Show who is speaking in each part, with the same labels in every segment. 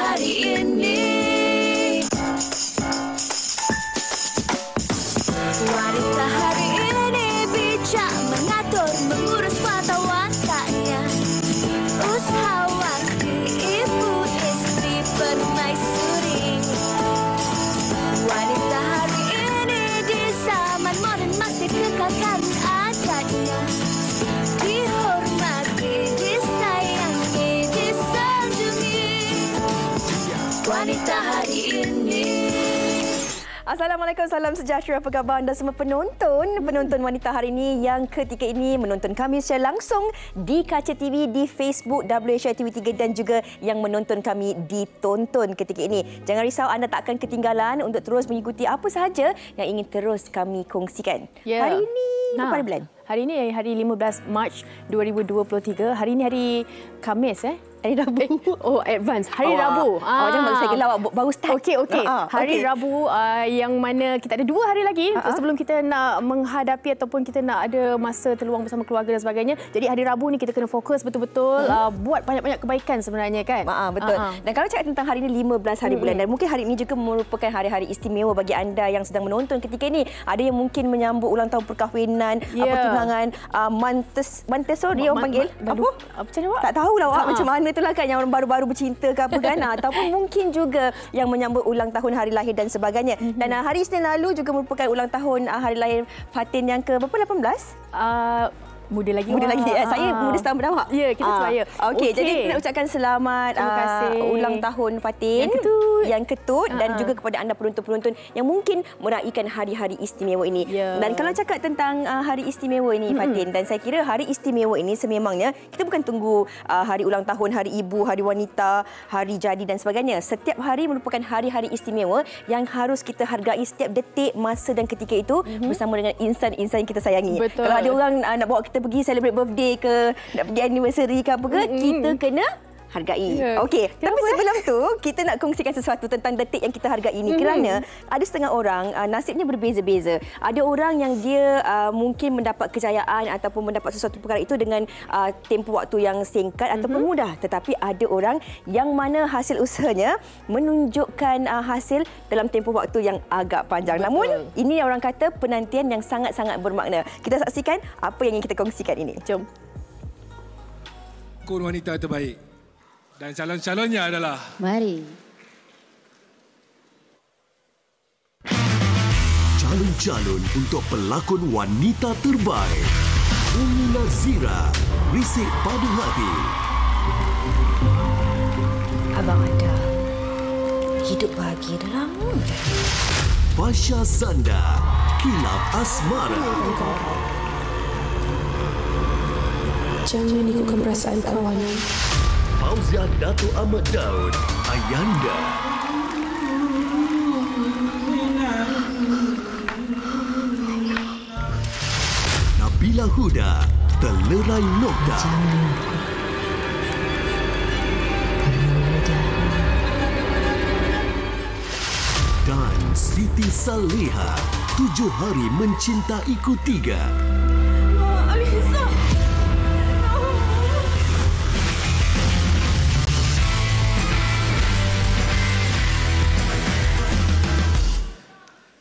Speaker 1: hari ini. Wanita hari ini bijak mengatur, mengurus mata wataknya. Usahawati, ibu, istri, permaisuri. Wanita hari ini di zaman modern masih kekalkan adatnya. Dihormati, disayangi, disanjungi. Wanita hari ini.
Speaker 2: Assalamualaikum, salam sejahtera. Apa khabar anda semua penonton wanita hari ini yang ketika ini menonton kami secara langsung di Kaca TV, di Facebook WHI TV3 dan juga yang menonton kami di Tonton ketika ini. Jangan risau, anda tak akan ketinggalan untuk terus mengikuti apa sahaja yang ingin terus kami kongsikan. Hari ini apa bulan?
Speaker 3: Hari ini hari 15 Mac 2023. Hari ini hari Khamis
Speaker 2: Hari Rabu.
Speaker 3: Oh, advance. Hari Rabu.
Speaker 2: Jangan bagi saya gelap, baru start.
Speaker 3: Okey. Hari Rabu yang mana kita ada 2 hari lagi sebelum kita nak menghadapi ataupun kita nak ada masa terluang bersama keluarga dan sebagainya. Jadi hari Rabu ni kita kena fokus betul-betul buat banyak-banyak kebaikan sebenarnya kan.
Speaker 2: Betul. Dan kalau cakap tentang hari ini 15 hari bulan dan mungkin hari ini juga merupakan hari-hari istimewa bagi anda yang sedang menonton ketika ini. Ada yang mungkin menyambut ulang tahun perkahwinan, pertunangan, Montessori orang panggil. Apa?
Speaker 3: Macam mana?
Speaker 2: Tak tahulah macam mana itulah kan, yang orang baru-baru bercinta ke apa kan. Ataupun mungkin juga yang menyambut ulang tahun hari lahir dan sebagainya. Dan hari Isnin lalu juga merupakan ulang tahun hari lahir Fatin yang ke berapa, 18?
Speaker 3: Muda lagi.
Speaker 2: Saya muda setahun berdawak.
Speaker 3: Ya, kita sebaya.
Speaker 2: Okey, jadi kita nak ucapkan selamat ulang tahun Fatin yang ketut dan juga kepada anda penonton-penonton yang mungkin meraihkan hari-hari istimewa ini. Dan kalau cakap tentang hari istimewa ini Fatin, dan saya kira hari istimewa ini sememangnya kita bukan tunggu hari ulang tahun, hari ibu, hari wanita, hari jadi dan sebagainya. Setiap hari merupakan hari-hari istimewa yang harus kita hargai setiap detik, masa dan ketika itu bersama dengan insan-insan yang kita sayangi.
Speaker 3: Betul.
Speaker 2: Kalau ada orang nak bawa kita pergi celebrate birthday ke, nak pergi anniversary ke apa ke, kita kena hargai. Okey, tapi sebelum tu kita nak kongsikan sesuatu tentang detik yang kita hargai ini kerana ada setengah orang nasibnya berbeza-beza. Ada orang yang dia mungkin mendapat kejayaan ataupun mendapat sesuatu perkara itu dengan tempoh waktu yang singkat ataupun mudah, tetapi ada orang yang mana hasil usahanya menunjukkan hasil dalam tempoh waktu yang agak panjang. Namun ini orang kata penantian yang sangat-sangat bermakna. Kita saksikan apa yang ingin kita kongsikan ini. Jom.
Speaker 4: Pelakon wanita terbaik. Dan calon-calonnya adalah...
Speaker 5: Mari.
Speaker 6: Calon-calon untuk pelakon wanita terbaik. Umi Nazira, Risik Pada Hati.
Speaker 1: Abang ada hidup bahagia dah lama.
Speaker 6: Fasha Sanda, Kilap Asmara.
Speaker 5: Jangan ikutkan perasaan kawan.
Speaker 6: Fauzia Dato' Ahmad Daud, Ayanda. Nabila Huda, Telerai Nokta. Dan Siti Saliha, 7 Hari Mencintaiku 3.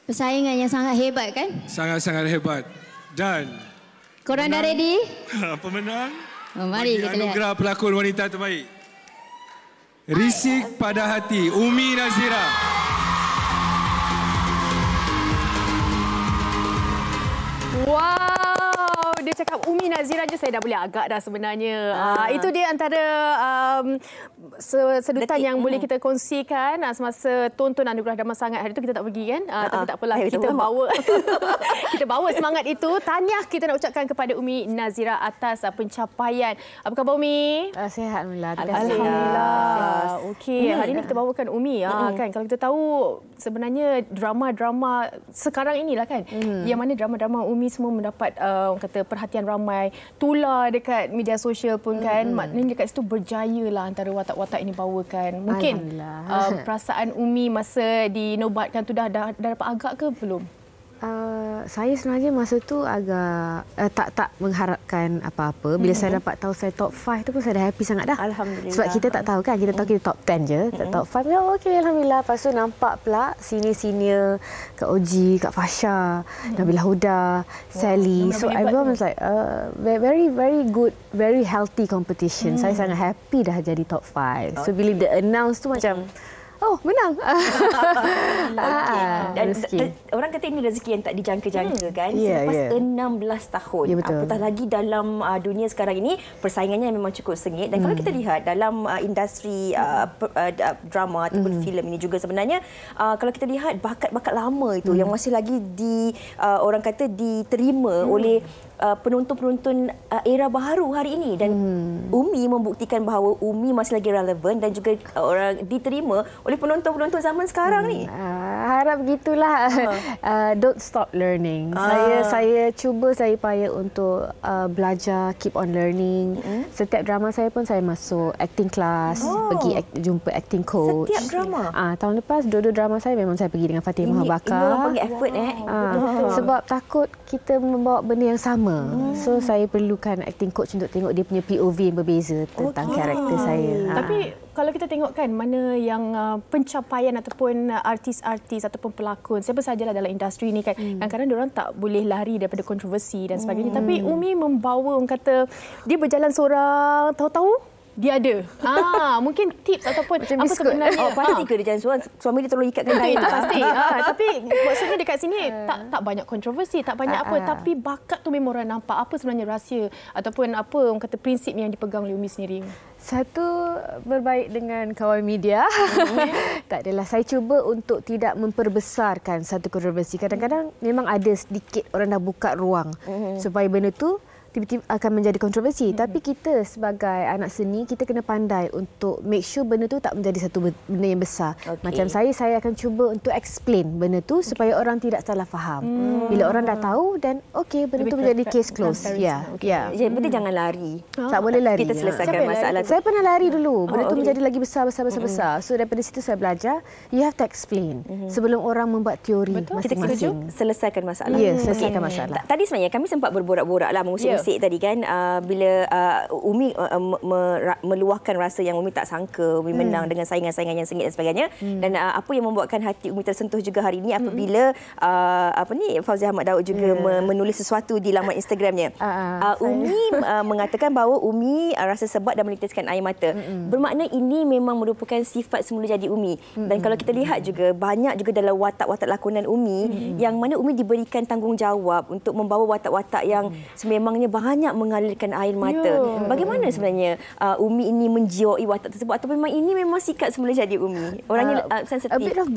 Speaker 5: Persaingan yang sangat hebat kan?
Speaker 4: Sangat-sangat hebat. Dan...
Speaker 5: Korang dah ready?
Speaker 4: Pemenang
Speaker 5: Mari kita lihat.
Speaker 4: anugerah pelakon wanita terbaik. Risik Pada Hati, Umi Nazira.
Speaker 3: Wow, dia cakap Umi Nazira je saya dah boleh agak dah sebenarnya. Itu dia antara sedutan yang boleh kita kongsikan semasa tonton Anugerah Dharma Sangat. Hari itu kita tak pergi kan? Tapi tak apalah, kita bawa kita bawa semangat itu. Tahniah kita nak ucapkan kepada Umi Nazira atas pencapaian. Apa khabar Umi?
Speaker 5: Sihat alhamdulillah.
Speaker 3: Alhamdulillah. Okey, hari ini kita bawakan Umi kan. Kalau kita tahu sebenarnya drama-drama sekarang inilah kan. Yang mana drama-drama Umi semua mendapat orang kata perhatian ramai, tular dekat media sosial pun kan. Maknanya dekat situ berjaya lah antara watak-watak ini bawakan. Mungkin perasaan Umi masa dinobatkan tu dah dapat agak ke belum?
Speaker 7: Saya sebenarnya masa tu agak tak mengharapkan apa-apa. Bila saya dapat tahu saya top 5 tu pun saya dah happy sangat dah.
Speaker 2: Alhamdulillah.
Speaker 7: Sebab kita tak tahu kan, kita tahu kita top 10 je. Top 5, ya okey Alhamdulillah. Lepas tu nampak pula senior-senior, Kak Oji, Kak Fasha, Nabila Huda, Sally. So everyone was like very very good, very healthy competition. Saya sangat happy dah jadi top 5. So bila dia announce tu macam oh, menang.
Speaker 2: Dan orang kata ini rezeki yang tak dijangka-jangka kan. Selepas 16 tahun.
Speaker 7: Ya, betul.
Speaker 2: Apatah lagi dalam dunia sekarang ini, persaingannya memang cukup sengit. Dan kalau kita lihat dalam industri drama ataupun filem ini juga sebenarnya, kalau kita lihat bakat-bakat lama itu yang masih lagi orang kata diterima oleh penonton-penonton era baru hari ini. Dan Umi membuktikan bahawa Umi masih lagi relevan dan juga orang diterima oleh penonton-penonton zaman sekarang ni.
Speaker 7: Harap begitulah. Don't stop learning. Saya cuba, saya payah untuk belajar, keep on learning. Setiap drama saya pun saya masuk acting class, pergi jumpa acting coach.
Speaker 2: Setiap drama?
Speaker 7: Tahun lepas dua-dua drama saya memang saya pergi dengan Fatih Mahabakar.
Speaker 2: Ini orang panggil effort
Speaker 7: sebab takut kita membawa benda yang sama. So saya perlukan acting coach untuk tengok dia punya POV yang berbeza tentang karakter saya.
Speaker 3: Tapi kalau kita tengok kan mana yang pencapaian ataupun artis-artis ataupun pelakon, siapa sajalah dalam industri ni kan, kadang-kadang diorang tak boleh lari daripada kontroversi dan sebagainya. Tapi Umi membawa, orang kata dia berjalan seorang, tahu-tahu dia ada. Mungkin tips ataupun apa sebenarnya.
Speaker 2: Pasti ke dia jalan suami dia tolong ikatkan kain.
Speaker 3: Itu pasti. Tapi maksudnya dekat sini tak banyak kontroversi, tak banyak apa, tapi bakat tu memang orang nampak. Apa sebenarnya rahsia ataupun apa orang kata prinsip yang dipegang oleh Umi sendiri?
Speaker 7: Satu, berbaik dengan kawan media. Tak adalah, saya cuba untuk tidak memperbesarkan satu kontroversi. Kadang-kadang memang ada sedikit orang dah buka ruang supaya benda tu tiba-tiba akan menjadi kontroversi. Tapi kita sebagai anak seni, kita kena pandai untuk make sure benda tu tak menjadi satu benda yang besar. Macam saya akan cuba untuk explain benda tu supaya orang tidak salah faham. Bila orang dah tahu dan benda tu menjadi case close.
Speaker 2: Jadi penting jangan lari.
Speaker 7: Tak boleh lari.
Speaker 2: Kita selesaikan masalah tu.
Speaker 7: Saya pernah lari dulu. Benda tu menjadi lagi besar. So daripada situ saya belajar, you have to explain sebelum orang membuat teori masing-masing.
Speaker 2: Kita selesaikan masalah.
Speaker 7: Ya, selesaikan masalah.
Speaker 2: Tadi sebenarnya kami sempat berborak-borak lah mengusik-usik tadi kan, bila Umi meluahkan rasa yang Umi tak sangka Umi menang dengan saingan-saingan yang sengit dan sebagainya. Dan apa yang membuatkan hati Umi tersentuh juga hari ini apabila Fauziah Ahmad Daud juga menulis sesuatu di laman Instagramnya. Umi mengatakan bahawa Umi rasa sebab dan menitiskan air mata. Bermakna ini memang merupakan sifat semula jadi Umi. Dan kalau kita lihat juga banyak juga dalam watak-watak lakonan Umi yang mana Umi diberikan tanggungjawab untuk membawa watak-watak yang sememangnya banyak mengalirkan air mata. Bagaimana sebenarnya Umi ini menjiwai watak tersebut atau memang ini memang sikap semula jadi Umi? Orangnya sensitif.
Speaker 7: A bit of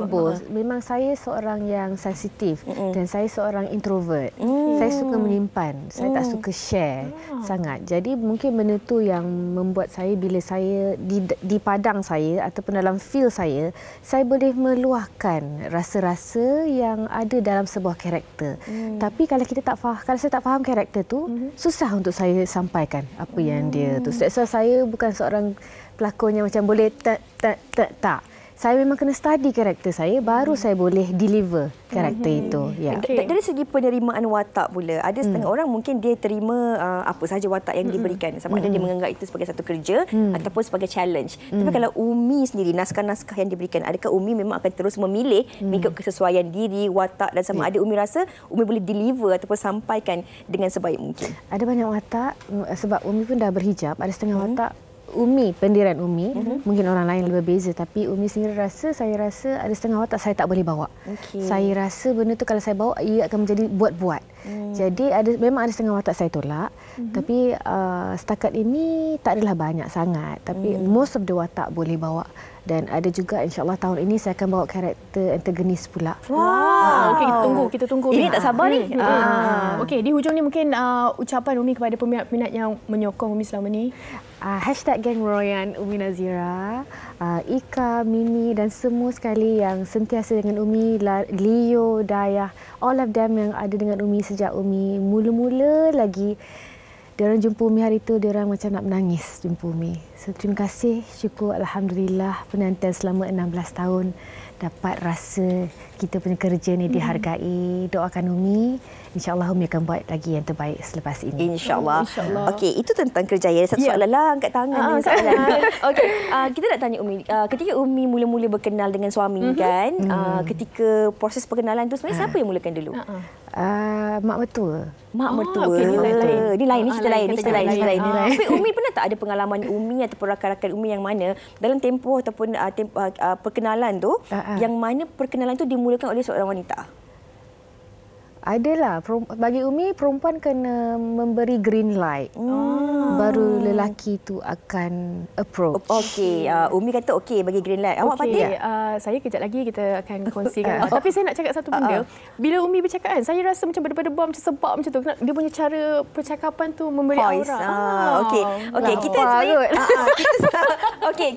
Speaker 7: both. Memang saya seorang yang sensitif dan saya seorang introvert. Saya suka menyimpan. Saya tak suka share sangat. Jadi mungkin benda tu yang membuat saya bila saya di padang saya ataupun dalam feel saya boleh meluahkan rasa-rasa yang ada dalam sebuah karakter. Tapi kalau saya tak faham karakter tu, susah untuk saya sampaikan apa yang dia tu. So, saya bukan seorang pelakon yang macam boleh tak. Saya memang kena study karakter saya, baru saya boleh deliver karakter itu.
Speaker 2: Dari segi penerimaan watak pula, ada setengah orang mungkin dia terima apa sahaja watak yang diberikan. Sama ada dia menganggap itu sebagai satu kerja ataupun sebagai challenge. Tapi kalau Umi sendiri, naskah-naskah yang diberikan, adakah Umi memang akan terus memilih mengikut kesesuaian diri, watak dan sama ada Umi rasa Umi boleh deliver ataupun sampaikan dengan sebaik mungkin?
Speaker 7: Ada banyak watak, sebab Umi pun dah berhijab, ada setengah watak Umi, pendirian Umi, mungkin orang lain lebih berbeza, tapi Umi sendiri saya rasa ada setengah watak saya tak boleh bawa. Saya rasa benda tu kalau saya bawa, ia akan menjadi buat-buat. Jadi memang ada setengah watak saya tolak, tapi setakat ini tak adalah banyak sangat. Tapi most of the watak boleh bawa. Dan ada juga insya-Allah tahun ini saya akan bawa karakter antagonis pula.
Speaker 3: Okey, kita tunggu.
Speaker 2: Ini tak sabar ni.
Speaker 3: Okey, di hujung ni mungkin ucapan Umi kepada peminat-peminat yang menyokong Umi selama ni.
Speaker 7: #Geng Royan Umi Nazira, Ika, Mimi dan semua sekali yang sentiasa dengan Umi, Leo, Dayah, all of them yang ada dengan Umi sejak Umi mula-mula lagi Diorang jumpa Umi hari tu, diorang macam nak menangis jumpa Umi. So, terima kasih, syukur Alhamdulillah penantian selama 16 tahun dapat rasa kita punya kerja ni dihargai. Doakan Umi, insya-Allah Umi akan buat lagi yang terbaik selepas ini.
Speaker 2: InsyaAllah. Okey, itu tentang kerjaya. Satu soalan lah, angkat tangan ni soalan. Okey, kita nak tanya Umi, ketika Umi mula-mula berkenal dengan suami kan, ketika proses perkenalan tu sebenarnya siapa yang mulakan dulu?
Speaker 7: Mak mertua.
Speaker 2: Mak mertua.
Speaker 3: Okey, ni lain.
Speaker 2: Ni cerita lain. Tapi Umi pernah tak ada pengalaman Umi ataupun rakan-rakan Umi yang mana dalam tempoh ataupun perkenalan tu, yang mana perkenalan tu dimulakan oleh seorang wanita?
Speaker 7: Adalah. Bagi Umi, perempuan kena memberi green light. Baru lelaki tu akan approach.
Speaker 2: Okey, Umi kata okey bagi green light. Awak Fatin?
Speaker 3: Saya kejap lagi kita akan kongsikan. Tapi saya nak cakap satu benda. Bila Umi bercakap kan, saya rasa macam berdebar-debar macam sebab macam tu. Dia punya cara percakapan tu memberi aura.
Speaker 2: Okey, kita sebenarnya okey.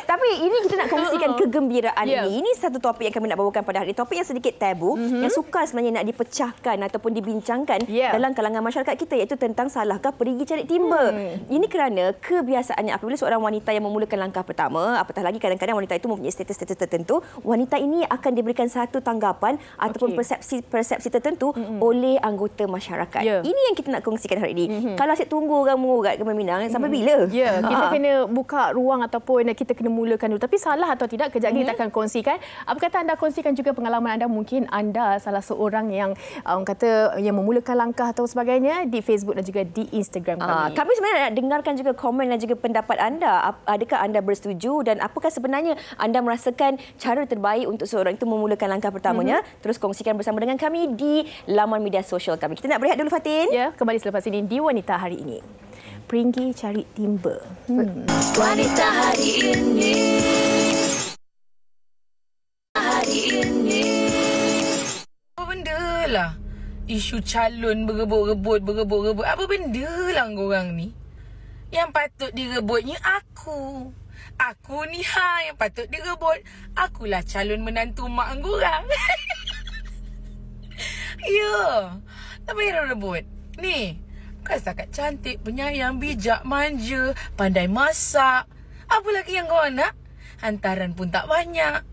Speaker 2: Tapi ini kita nak kongsikan kegembiraan ini. Ini satu topik yang kami nak bawakan pada hari ini. Topik yang sedikit tabu, yang sukar sebenarnya nak dipecahkan ataupun dibincangkan dalam kalangan masyarakat kita, iaitu tentang salahkah perigi cari timba. Ini kerana kebiasaannya apabila seorang wanita yang memulakan langkah pertama, apatah lagi kadang-kadang wanita itu mempunyai status-status tertentu, wanita ini akan diberikan satu tanggapan ataupun persepsi tertentu oleh anggota masyarakat. Ini yang kita nak kongsikan hari ini. Kalau asyik tunggu orang mengurat ke meminang, sampai bila?
Speaker 3: Kita kena buka ruang ataupun kita kena mulakan dulu. Tapi salah atau tidak, kejap lagi kita akan kongsikan. Apa kata anda kongsikan juga pengalaman anda, mungkin anda salah seorang yang yang memulakan langkah atau sebagainya di Facebook dan juga di Instagram kami.
Speaker 2: Kami sebenarnya nak dengarkan juga komen dan juga pendapat anda. Adakah anda bersetuju dan apakah sebenarnya anda merasakan cara terbaik untuk seorang itu memulakan langkah pertamanya? Terus kongsikan bersama dengan kami di laman media sosial kami. Kita nak berehat dulu, Fatin.
Speaker 3: Ya, kembali selepas ini di Wanita Hari Ini. Pergi cari timba.
Speaker 1: Wanita hari ini.
Speaker 8: Apa benda lah? Isu calon berebut. Apa benda lah korang ni? Yang patut direbutnya aku. Aku ni yang patut direbut. Akulah calon menantu mak korang. Ya. Tak payah rebut. Ni, bukan setakat cantik, penyayang, bijak, manja, pandai masak. Apa lagi yang korang nak? Hantaran pun tak banyak.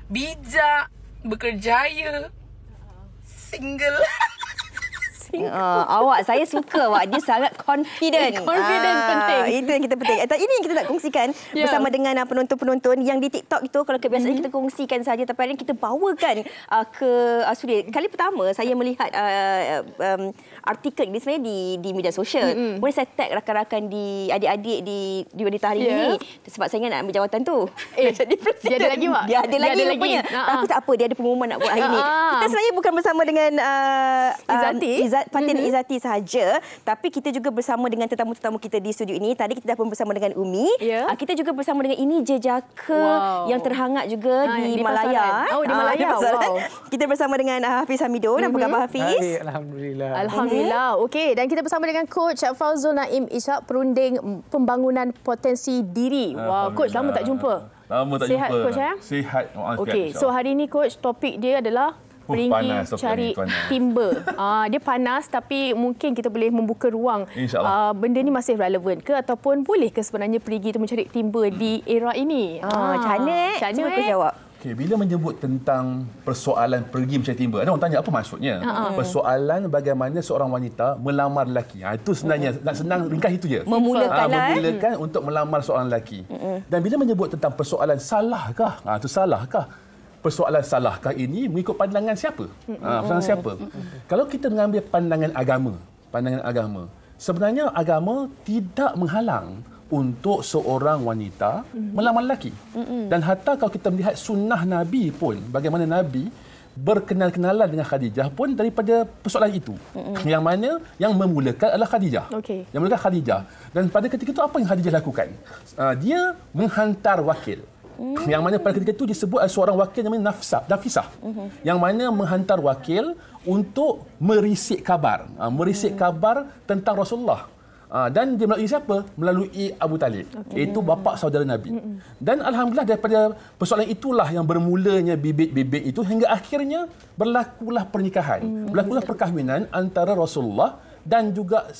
Speaker 8: Bijak, bekerjaya, single.
Speaker 2: Awak, saya suka awak. Dia sangat confident.
Speaker 3: Confident penting.
Speaker 2: Itu yang kita penting. Ini yang kita nak kongsikan bersama dengan penonton-penonton yang di TikTok itu. Kalau kebiasaan kita kongsikan saja, tapi hari ini kita bawakan ke studio. Kali pertama saya melihat artikel ini sebenarnya di media sosial. Boleh saya tag rakan-rakan di adik-adik di Wanita Hari Ini. Sebab saya ingat nak ambil jawatan tu. Jadi
Speaker 3: dia ada lagi, Mak?
Speaker 2: Dia ada lagi rupanya. Tapi tak apa, dia ada pengumuman nak buat hari ini. Kita sebenarnya bukan bersama dengan Fatin Izzati sahaja, tapi kita juga bersama dengan tetamu-tetamu kita di studio ini. Tadi kita dah pun bersama dengan Umi. Kita juga bersama dengan ini jejaka yang terhangat juga di Malaya.
Speaker 3: Di Malaya.
Speaker 2: Kita bersama dengan Hafiz Hamidun. Apa khabar, Hafiz?
Speaker 3: Alhamdulillah. Okey, dan kita bersama dengan Coach Fauzul Naim Ishak, perunding pembangunan potensi diri. Coach, lama tak jumpa.
Speaker 9: Lama tak
Speaker 3: Sihat,
Speaker 9: jumpa.
Speaker 3: Coach, ya?
Speaker 9: Sihat.
Speaker 3: Okey, so hari ini Coach, topik dia adalah pergi cari timba. Dia panas, tapi mungkin kita boleh membuka ruang. Benda ni masih relevan ke ataupun boleh ke sebenarnya pergi tu mencari timba di era ini?
Speaker 2: Macam mana? Cuba aku jawab.
Speaker 9: Okay, bila menyebut tentang persoalan pergi mencari timba, ada orang tanya apa maksudnya? Persoalan bagaimana seorang wanita melamar lelaki. Itu sebenarnya, nak senang ringkas itu je. Memulakan untuk melamar seorang lelaki. Dan bila menyebut tentang persoalan salahkah? Itu salahkah? Persoalan salahkah ini mengikut pandangan siapa? Pandangan siapa? Kalau kita mengambil pandangan agama, sebenarnya agama tidak menghalang untuk seorang wanita melamar lelaki. Dan hatta kalau kita melihat sunnah Nabi pun, bagaimana Nabi berkenal-kenalan dengan Khadijah pun daripada persoalan itu. Yang mana yang memulakan adalah Khadijah. Yang memulakan Khadijah. Dan pada ketika itu apa yang Khadijah lakukan? Dia menghantar wakil. Yang mana pada ketika itu disebut ada seorang wakil namanya Nafisah. Yang mana menghantar wakil untuk merisik kabar. Merisik kabar tentang Rasulullah. Dan dia melalui siapa? Melalui Abu Talib. Iaitu bapa saudara Nabi. Dan Alhamdulillah daripada persoalan itulah yang bermulanya bibit-bibit itu hingga akhirnya berlakulah pernikahan. Berlakulah perkahwinan antara Rasulullah dan juga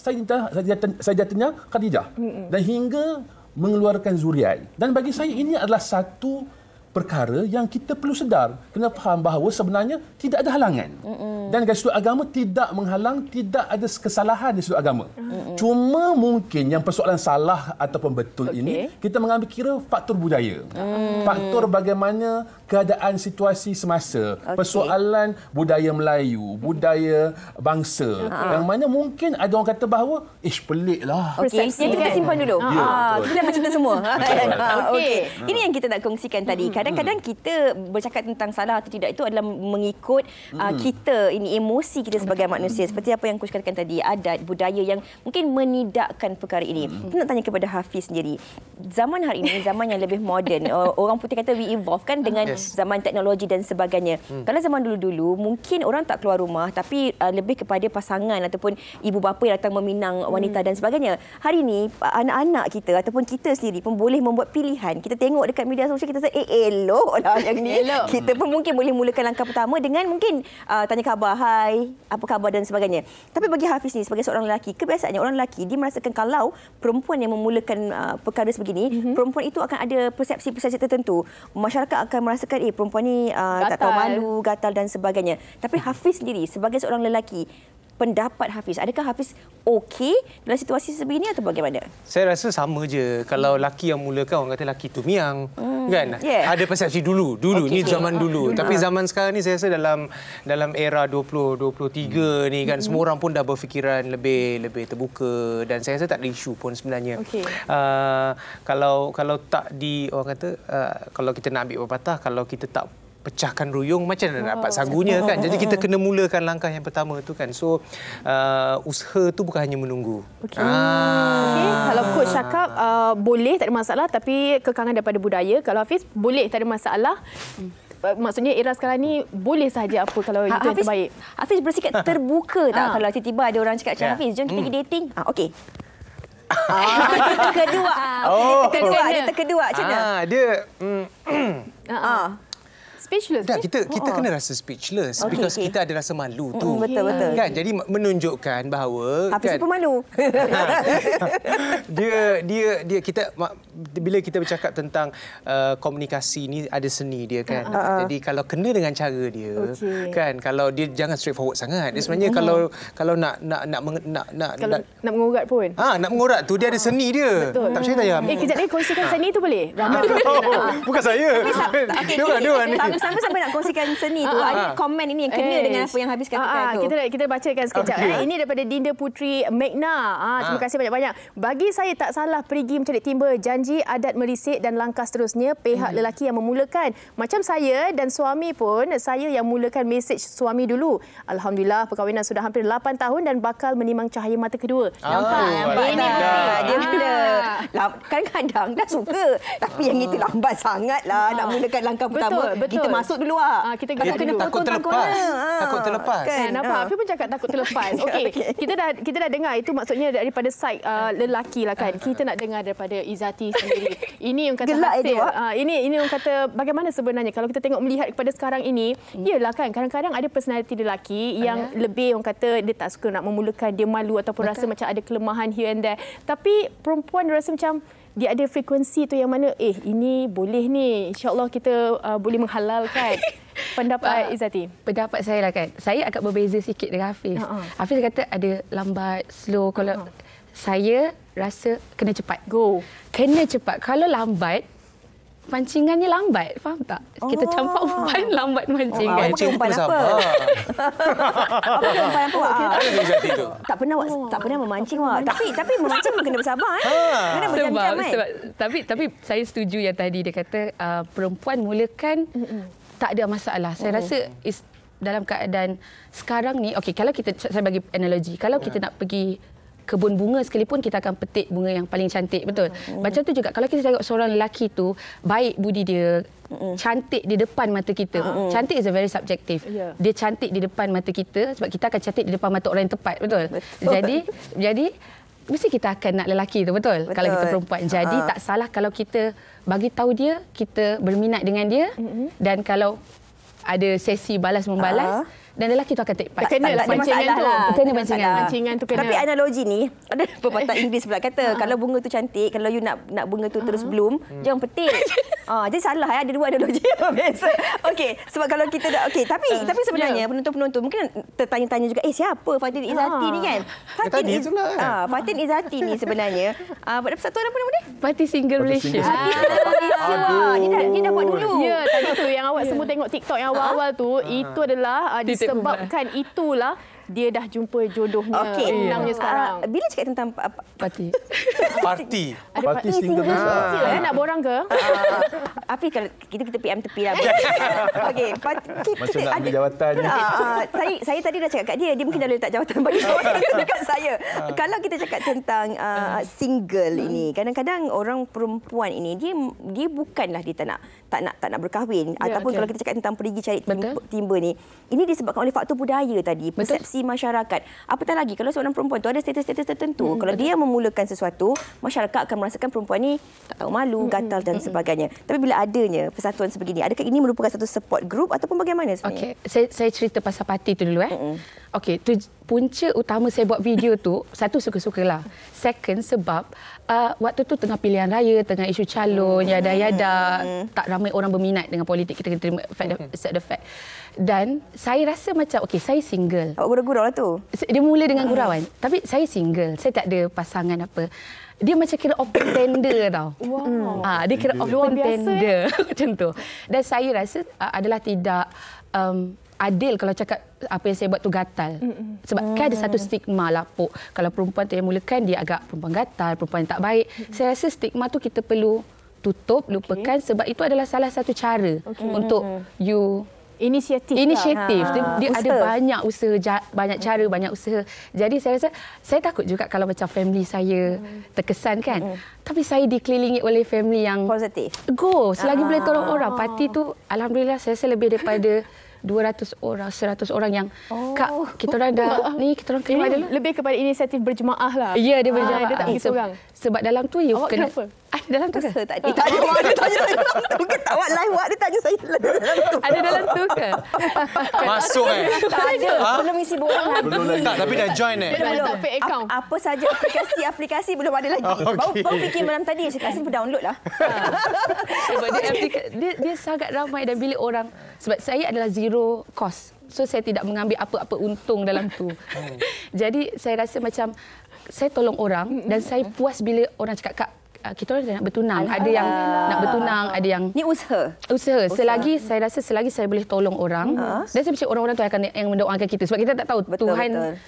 Speaker 9: Sayyidatina Khadijah. Dan hingga mengeluarkan zuriat. Dan bagi saya ini adalah satu perkara yang kita perlu sedar. Kena faham bahawa sebenarnya tidak ada halangan. Dan dari sudut agama tidak menghalang, tidak ada kesalahan di sudut agama. Cuma mungkin yang persoalan salah ataupun betul ini, kita mengambil kira faktor budaya. Faktor bagaimana keadaan situasi semasa. Persoalan budaya Melayu, budaya bangsa. Yang mana mungkin ada orang kata bahawa, pelik lah.
Speaker 2: Persepsi yang kita simpan dulu. Kita dah macam tu semua. Ini yang kita nak kongsikan tadi. Kadang-kadang kita bercakap tentang salah atau tidak itu adalah mengikut kita, ini emosi kita sebagai manusia. Seperti apa yang Coach katakan tadi, adat, budaya yang mungkin menidakkan perkara ini. Kita nak tanya kepada Hafiz sendiri. Zaman hari ini, zaman yang lebih moden. Orang putih kata we evolve kan dengan zaman teknologi dan sebagainya. Kalau zaman dulu-dulu, mungkin orang tak keluar rumah tapi lebih kepada pasangan ataupun ibu bapa yang datang meminang wanita dan sebagainya. Hari ini, anak-anak kita ataupun kita sendiri pun boleh membuat pilihan. Kita tengok dekat media sosial, kita rasa elok lah yang ni. Kita pun mungkin boleh mulakan langkah pertama dengan mungkin tanya khabar, hai, apa khabar dan sebagainya. Tapi bagi Hafiz ni sebagai seorang lelaki, kebiasaannya orang lelaki dia merasakan kalau perempuan yang memulakan perkara sebegini, perempuan itu akan ada persepsi-persepsi tertentu. Masyarakat akan merasakan perempuan ni tak tahu malu, gatal dan sebagainya. Tapi Hafiz sendiri sebagai seorang lelaki, pendapat Hafiz, adakah Hafiz okey dalam situasi sebegini atau bagaimana?
Speaker 10: Saya rasa sama je. Kalau laki yang mulakan, orang kata laki tu miang. Kan? Ada persepsi dulu ni zaman dulu. Tapi zaman sekarang ni saya rasa dalam era 2023 ni kan, semua orang pun dah berfikiran lebih terbuka, dan saya rasa tak ada isu pun sebenarnya. Kalau tak orang kata kalau kita nak ambil pepatah, kalau kita tak pecahkan ruyung, macam mana nak dapat sagunya kan. Jadi kita kena mulakan langkah yang pertama tu kan. So usaha tu bukan hanya menunggu.
Speaker 3: Kalau Coach cakap boleh, tak ada masalah, tapi kekangan daripada budaya. Kalau Hafiz boleh, tak ada masalah. Maksudnya era sekarang ni boleh saja apa kalau itu yang terbaik.
Speaker 2: Hafiz bersikap terbuka tak kalau tiba-tiba ada orang cakap macam Hafiz, jom kita pergi dating. Okey. Dia terkedua macam mana?
Speaker 10: Dia
Speaker 3: speechless.
Speaker 10: Kita kena rasa speechless because kita ada rasa malu tu.
Speaker 2: Betul.
Speaker 10: Kan? Jadi menunjukkan bahawa
Speaker 2: Hafiz pun malu.
Speaker 10: dia kita bila kita bercakap tentang komunikasi ni ada seni dia kan. Jadi kalau kena dengan cara dia kan, kalau dia jangan straightforward sangat. Dia sebenarnya kalau nak
Speaker 3: mengurat pun.
Speaker 10: Nak mengurat tu dia ada seni dia.
Speaker 3: Betul.
Speaker 10: Tak percaya tak ya?
Speaker 3: Kejap lagi kongsikan seni tu boleh?
Speaker 10: Bukan saya. Dia ni.
Speaker 2: Sampai nak kongsikan seni tu, ada komen ini yang kena dengan apa yang Hafiz katakan tu.
Speaker 3: Kita bacakan sekejap. Ini daripada Dinda Putri Megna. Terima kasih banyak-banyak. Bagi saya tak salah perigi mencari timba, janji, adat merisik dan langkah seterusnya pihak lelaki yang memulakan. Macam saya dan suami pun, saya yang mulakan mesej suami dulu. Alhamdulillah perkahwinan sudah hampir 8 tahun dan bakal menimang cahaya mata kedua. Nampak? Ini
Speaker 2: dia mula. Kadang-kadang dah suka, tapi yang itu lambat sangatlah nak mulakan langkah pertama. Betul. Kita masuk dulu
Speaker 3: kita
Speaker 2: kena
Speaker 10: takut terlepas. Takut terlepas.
Speaker 3: Kan? Nampak? Hafiz pun cakap takut terlepas. Okey, kita dah dengar itu maksudnya daripada side lelaki lah kan. Kita nak dengar daripada Izzati sendiri. Ini yang kata hasil. Ini yang kata bagaimana sebenarnya kalau kita tengok melihat kepada sekarang ini, iyalah kan kadang-kadang ada personality lelaki yang lebih orang kata dia tak suka nak memulakan, dia malu ataupun rasa macam ada kelemahan here and there. Tapi perempuan rasa macam dia ada frekuensi tu yang mana ini boleh ni, insya-Allah kita boleh menghalalkan. Pendapat Izzati?
Speaker 11: Pendapat saya lah kan, saya agak berbeza sikit dengan Hafiz. Hafiz kata ada lambat, slow. Kalau saya rasa kena cepat. Kena cepat. Kalau lambat, pancingannya lambat. Faham tak? Kita campak umpan lambat mancing kan.
Speaker 2: Umpan apa? Umpan apa? Tak pernah memancing wak. Tapi memancing memang kena bersabar kena berjam-jam
Speaker 11: Tapi saya setuju yang tadi dia kata perempuan mulakan tak ada masalah. Saya rasa dalam keadaan sekarang ni, kalau saya bagi analogi, kalau kita nak pergi kebun bunga sekalipun, kita akan petik bunga yang paling cantik, betul? Macam tu juga kalau kita tengok seorang lelaki tu baik budi dia, cantik di depan mata kita. Cantik is a very subjective. Dia cantik di depan mata kita sebab kita akan cantik di depan mata orang yang tepat, betul? Jadi mesti kita akan nak lelaki tu, betul? Kalau kita perempuan. Jadi tak salah kalau kita bagi tahu dia kita berminat dengan dia, dan kalau ada sesi balas-membalas. Dan lelaki tu akan take part.
Speaker 3: Kena lah pancingan tu.
Speaker 11: Kena pancingan
Speaker 3: tu kena.
Speaker 2: Tapi analogi ni, ada pepatah Inggeris pula kata, kalau bunga tu cantik, kalau you nak bunga tu terus bloom, jangan petik. Jadi salah ada dua analogi biasa. Okey, sebab kalau kita dah tapi sebenarnya penonton-penonton mungkin tertanya-tanya juga, siapa Fatin Izzati ni kan? Fatin Izzati ni sebenarnya persatuan apa nama dia?
Speaker 11: Parti Single Malaysia.
Speaker 2: Dia dah buat dulu.
Speaker 3: Ya, tadi tu yang awak semua tengok TikTok yang awal-awal tu, itu adalah disebabkan itulah dia dah jumpa jodohnya. Menangnya sekarang.
Speaker 2: Bila cakap tentang
Speaker 11: parti
Speaker 9: single Malaysia.
Speaker 3: Saya nak borang ke?
Speaker 2: Afi kalau kita PM tepi lah. Okey,
Speaker 9: macam nak ambil jawatan.
Speaker 2: Saya tadi dah cakap kat dia mungkin dah letak jawatan bagi jawatan dekat saya. Kalau kita cakap tentang single ini, kadang-kadang orang perempuan ini dia bukanlah dia tak nak berkahwin ataupun kalau kita cakap tentang pergi cari timba ni, ini disebabkan oleh faktor budaya tadi, persepsi masyarakat. Apatah lagi kalau seorang perempuan tu ada status-status tertentu, kalau dia memulakan sesuatu, masyarakat akan merasakan perempuan ni tak tahu malu, gatal dan sebagainya. Tapi bila adanya persatuan sebegini, adakah ini merupakan satu support group ataupun bagaimana sebenarnya?
Speaker 11: Okey, saya cerita pasal parti tu dulu Okey, punca utama saya buat video tu, satu suka-sukalah. Second sebab waktu tu tengah pilihan raya, tengah isu calon, yada-yada, tak ramai orang berminat dengan politik, kita kena terima accept the fact. Dan saya rasa macam saya single.
Speaker 2: Awak gurau-gurau lah tu.
Speaker 11: Dia mula dengan gurauan, tapi saya single, saya tak ada pasangan apa. Dia macam kira open tender tau.
Speaker 3: Wow.
Speaker 11: Dia kira open tender macam tu. Dan saya rasa adalah tidak adil kalau cakap apa yang saya buat tu gatal. Sebab kan ada satu stigma lapuk. Kalau perempuan tu yang mulakan, dia agak perempuan gatal, perempuan yang tak baik. Saya rasa stigma tu kita perlu tutup, lupakan sebab itu adalah salah satu cara untuk you
Speaker 3: inisiatif.
Speaker 11: Dia ada banyak usaha, banyak cara, banyak usaha. Jadi saya rasa saya takut juga kalau macam family saya terkesan kan. Tapi saya dikelilingi oleh family yang
Speaker 2: positif.
Speaker 11: Selagi boleh tolong orang. Parti tu alhamdulillah saya rasa lebih daripada 200 orang, 100 orang yang Kak, kita orang dah kita orang keluar dulu.
Speaker 3: Lebih kepada inisiatif berjemaah lah.
Speaker 11: Ya, dia berjemaah.
Speaker 3: Dia tak pergi seorang.
Speaker 11: Sebab dalam tu you
Speaker 3: awak
Speaker 11: kena.
Speaker 3: Kenapa?
Speaker 11: Dalam tu ke?
Speaker 2: Tak ada. Dia tanya saya dalam tu ke? Tak awak live dia tanya saya dalam tu.
Speaker 11: Ada dalam tu ke?
Speaker 10: Masuk
Speaker 2: Tak ada. Belum isi borang lagi.
Speaker 10: Tak, tapi dah join
Speaker 3: Dia letak fake account.
Speaker 2: Apa saja aplikasi belum ada lagi. Baru fikir malam tadi saya kasi pun download lah.
Speaker 11: Sebab dia sangat ramai dan bila orang, sebab saya adalah zero cost. So saya tidak mengambil apa-apa untung dalam tu. Jadi saya rasa macam saya tolong orang dan saya puas bila orang cakap, Kak, kita orang nak bertunang. Ada yang nak bertunang, ada yang
Speaker 2: ni usaha.
Speaker 11: Selagi saya boleh tolong orang, dan saya percaya orang-orang tu akan yang mendoakan kita sebab kita tak tahu Tuhan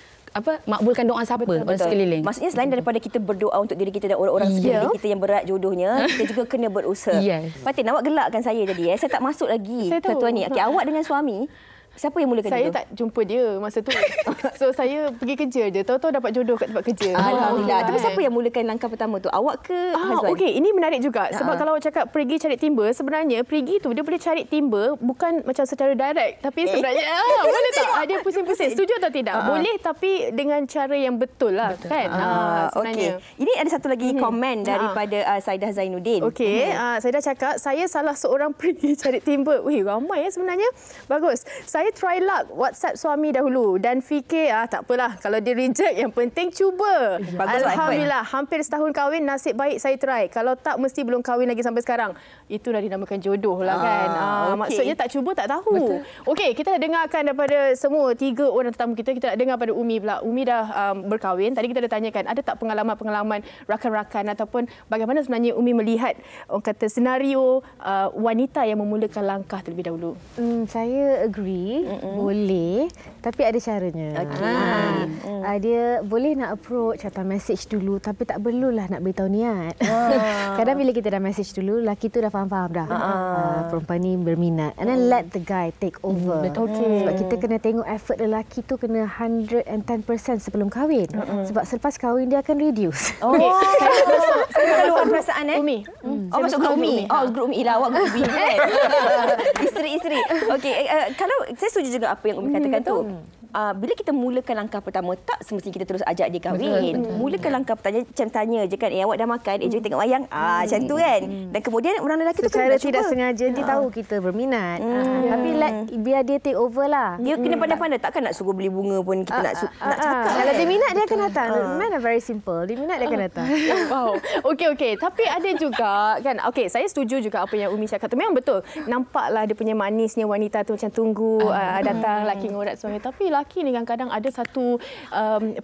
Speaker 11: makbulkan doa siapa orang sekeliling.
Speaker 2: Maksudnya selain daripada kita berdoa untuk diri kita dan orang-orang sekeliling kita yang berat jodohnya, kita juga kena berusaha. Fatin, awak gelakkan saya tadi. Saya tak masuk lagi ketua ni. Okey, awak dengan suami, siapa yang mulakan
Speaker 3: Saya tak jumpa dia masa tu. So saya pergi kerja je. Tahu-tahu dapat jodoh kat tempat kerja.
Speaker 2: Alhamdulillah. Tapi siapa yang mulakan langkah pertama tu? Awak ke husband?
Speaker 3: Okey, ini menarik juga. Sebab kalau awak cakap pergi cari timba, sebenarnya pergi tu dia boleh cari timba bukan macam secara direct. Tapi sebenarnya boleh tak? Dia pusing-pusing. Setuju atau tidak? Boleh, tapi dengan cara yang betul lah. Kan? Sebenarnya.
Speaker 2: Okay. Ini ada satu lagi komen daripada Saidah Zainuddin.
Speaker 3: Okey, saya dah cakap, saya salah seorang pergi cari timba. Ramai sebenarnya. Bagus. Saya try luck WhatsApp suami dahulu dan fikir tak apalah kalau dia reject, yang penting cuba. Alhamdulillah hampir setahun kahwin, nasib baik saya try. Kalau tak mesti belum kahwin lagi sampai sekarang. Itulah dinamakan jodoh lah kan. Maksudnya tak cuba tak tahu. Okey, kita dah dengarkan daripada semua 3 orang tetamu kita. Kita nak dengar pada Umi pula. Umi dah berkahwin. Tadi kita dah tanyakan ada tak pengalaman-pengalaman rakan-rakan ataupun bagaimana sebenarnya Umi melihat orang kata senario wanita yang memulakan langkah terlebih dahulu.
Speaker 7: Saya agree. Boleh, tapi ada caranya. Dia boleh nak approach atau message dulu, tapi tak perlulah nak beritahu niat. Kadang bila kita dah message dulu, lelaki tu dah faham-faham dah. Perempuan ni berminat. And then let the guy take over. Sebab kita kena tengok effort lelaki tu kena 110% sebelum kahwin. Sebab selepas kahwin dia akan reduce.
Speaker 2: Saya masuk perasaan
Speaker 3: Umi.
Speaker 2: Masuk grup Umi. Grup Umi lah. Awak grup Umi kan? Isteri-isteri. Okey, kalau saya setuju juga apa yang Umi katakan tu. bila kita mulakan langkah pertama, tak semestinya kita terus ajak dia kahwin. Mulakan langkah pertama, macam tanya je kan, awak dah makan, jom tengok wayang. Macam tu kan. Dan kemudian orang lelaki tu
Speaker 7: secara tidak sengaja dia tahu kita berminat. Tapi biar dia take over lah.
Speaker 2: Dia kena pandai-pandai. Takkan nak suruh beli bunga pun kita nak cakap.
Speaker 7: Kalau dia minat, dia akan datang. Man are very simple. Dia minat, dia akan datang.
Speaker 3: Wow. Okey. Tapi ada juga kan. Okey, saya setuju juga apa yang Umi cakap tu. Memang betul. Nampaklah dia punya manisnya wanita tu macam tunggu datang laki ngorat sebagainya. Tapi laki ni kadang-kadang ada satu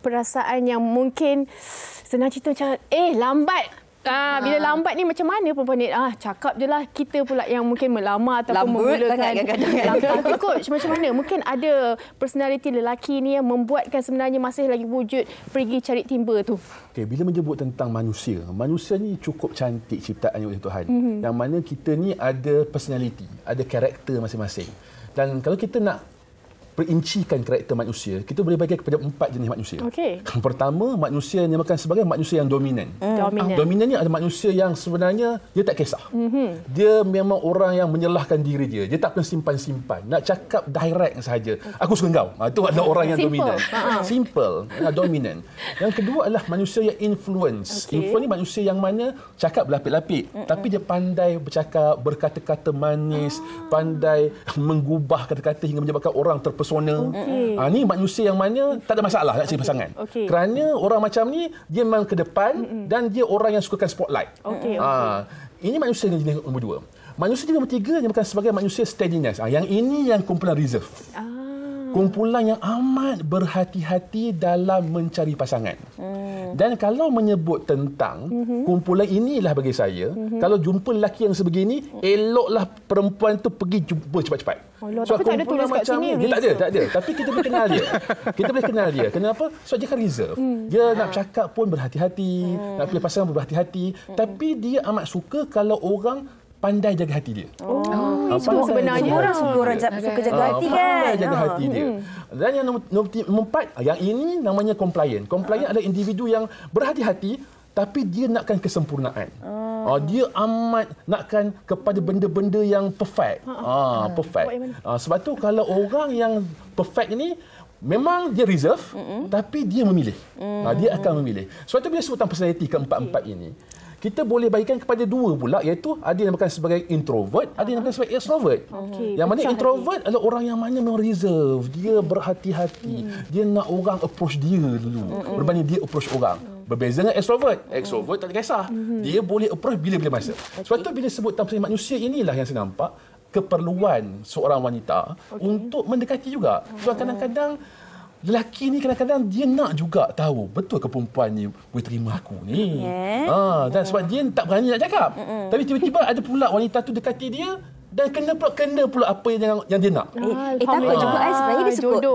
Speaker 3: perasaan yang mungkin senang cerita macam lambat. Bila lambat ni macam mana perempuan ni? Cakap je lah, kita pula yang mungkin melamar ataupun memulakan langkah tu. Coach, macam mana? Mungkin ada personaliti lelaki ni yang membuatkan sebenarnya masih lagi wujud pergi cari timba tu.
Speaker 9: Okay, bila menyebut tentang manusia ni cukup cantik ciptaan oleh Tuhan. Yang mana kita ni ada personaliti, ada karakter masing-masing. Dan kalau kita nak perincikan karakter manusia, kita boleh bagi kepada 4 jenis manusia. Yang pertama, manusia yang dinamakan sebagai manusia yang dominan. Dominan ni ada manusia yang sebenarnya dia tak kisah. Dia memang orang yang menyalahkan diri dia. Dia tak pernah simpan-simpan. Nak cakap direct sahaja. Aku suka kau. Itu adalah orang yang dominan. Simple. Dominan. Yang kedua adalah manusia yang influence. Influence ni manusia yang mana cakap berlapik-lapik. Tapi dia pandai bercakap, berkata-kata manis, pandai menggubah kata-kata hingga menyebabkan orang terpesona. Ni manusia yang mana tak ada masalah nak cari pasangan. Kerana orang macam ni dia memang ke depan dan dia orang yang sukakan spotlight. Ini manusia yang jenis nombor 2. Manusia jenis nombor 3 yang bukan sebagai manusia steadiness. Yang ini yang kumpulan reserve. Kumpulan yang amat berhati-hati dalam mencari pasangan. Dan kalau menyebut tentang kumpulan inilah bagi saya, kalau jumpa lelaki yang sebegini, eloklah perempuan tu pergi jumpa cepat-cepat.
Speaker 3: Tapi tak ada tulis kat sini.
Speaker 9: Tak ada. Tapi kita boleh kenal dia. Kenapa? Sebab dia kan reserve. Dia nak cakap pun berhati-hati, nak pilih pasangan pun berhati-hati. Tapi dia amat suka kalau orang pandai jaga hati dia.
Speaker 3: Itu sebenarnya
Speaker 2: orang suka jaga hati kan.
Speaker 9: Pandai jaga hati dia. Dan yang nombor 4, yang ini namanya compliant. Compliant adalah individu yang berhati-hati tapi dia nakkan kesempurnaan. Dia amat nakkan kepada benda-benda yang perfect. Perfect. Sebab tu kalau orang yang perfect ni memang dia reserve tapi dia memilih. Dia akan memilih. Sebab tu bila sebut tentang personality keempat-empat ini, kita boleh bagikan kepada 2 pula, iaitu ada yang dinamakan sebagai introvert, ada yang dinamakan sebagai extrovert. Yang mana introvert adalah orang yang mana memang reserve, dia berhati-hati, dia nak orang approach dia dulu berbanding dia approach orang. Berbeza dengan extrovert. Extrovert tak ada kisah. Dia boleh approach bila-bila masa. Sebab tu bila sebut tentang manusia inilah yang saya nampak keperluan seorang wanita untuk mendekati juga. Sebab kadang-kadang lelaki ni kadang-kadang dia nak juga tahu betul ke perempuan ni boleh terima aku ni. Dan sebab dia tak berani nak cakap. Tapi tiba-tiba ada pula wanita tu dekati dia dan kena pula apa yang dia nak.
Speaker 2: Takut juga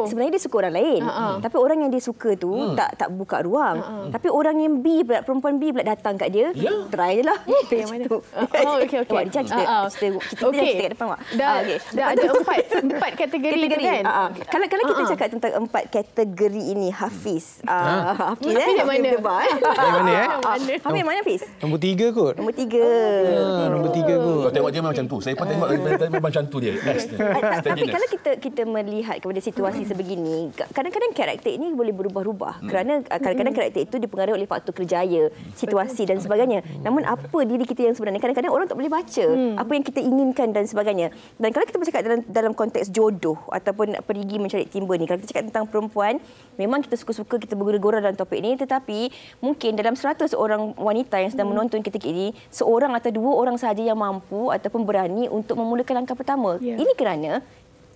Speaker 2: sebenarnya dia suka orang lain. Tapi orang yang dia suka tu tak buka ruang. Tapi orang yang B pula, perempuan B pula datang kat dia, try je lah.
Speaker 3: Yang mana? Okey.
Speaker 2: Kita kat depan Mak.
Speaker 3: Dah ada 4 kategori tu kan?
Speaker 2: Kalau kita cakap tentang 4 kategori ini, Hafiz. Hafiz
Speaker 3: yang mana?
Speaker 2: Hafiz mana Hafiz?
Speaker 10: Nombor 3 kot.
Speaker 2: Nombor 3.
Speaker 10: Nombor 3 kot.
Speaker 9: Kau tengok dia macam tu. Saya pun tengok macam tu dia.
Speaker 2: Tapi kalau kita melihat kepada situasi sebegini, kadang-kadang karakter ini boleh berubah-ubah. Kerana kadang-kadang karakter itu dipengaruhi oleh faktor kerjaya, situasi dan sebagainya. Namun apa diri kita yang sebenarnya, kadang-kadang orang tak boleh baca apa yang kita inginkan dan sebagainya. Dan kalau kita bercakap dalam konteks jodoh ataupun pergi mencari timba ni, kalau kita cakap tentang perempuan, memang kita suka-suka kita bergurau dalam topik ini, tetapi mungkin dalam 100 orang wanita yang sedang menonton ketika ini, seorang atau 2 orang sahaja yang mampu ataupun berani untuk memulakan langkah pertama. Ini kerana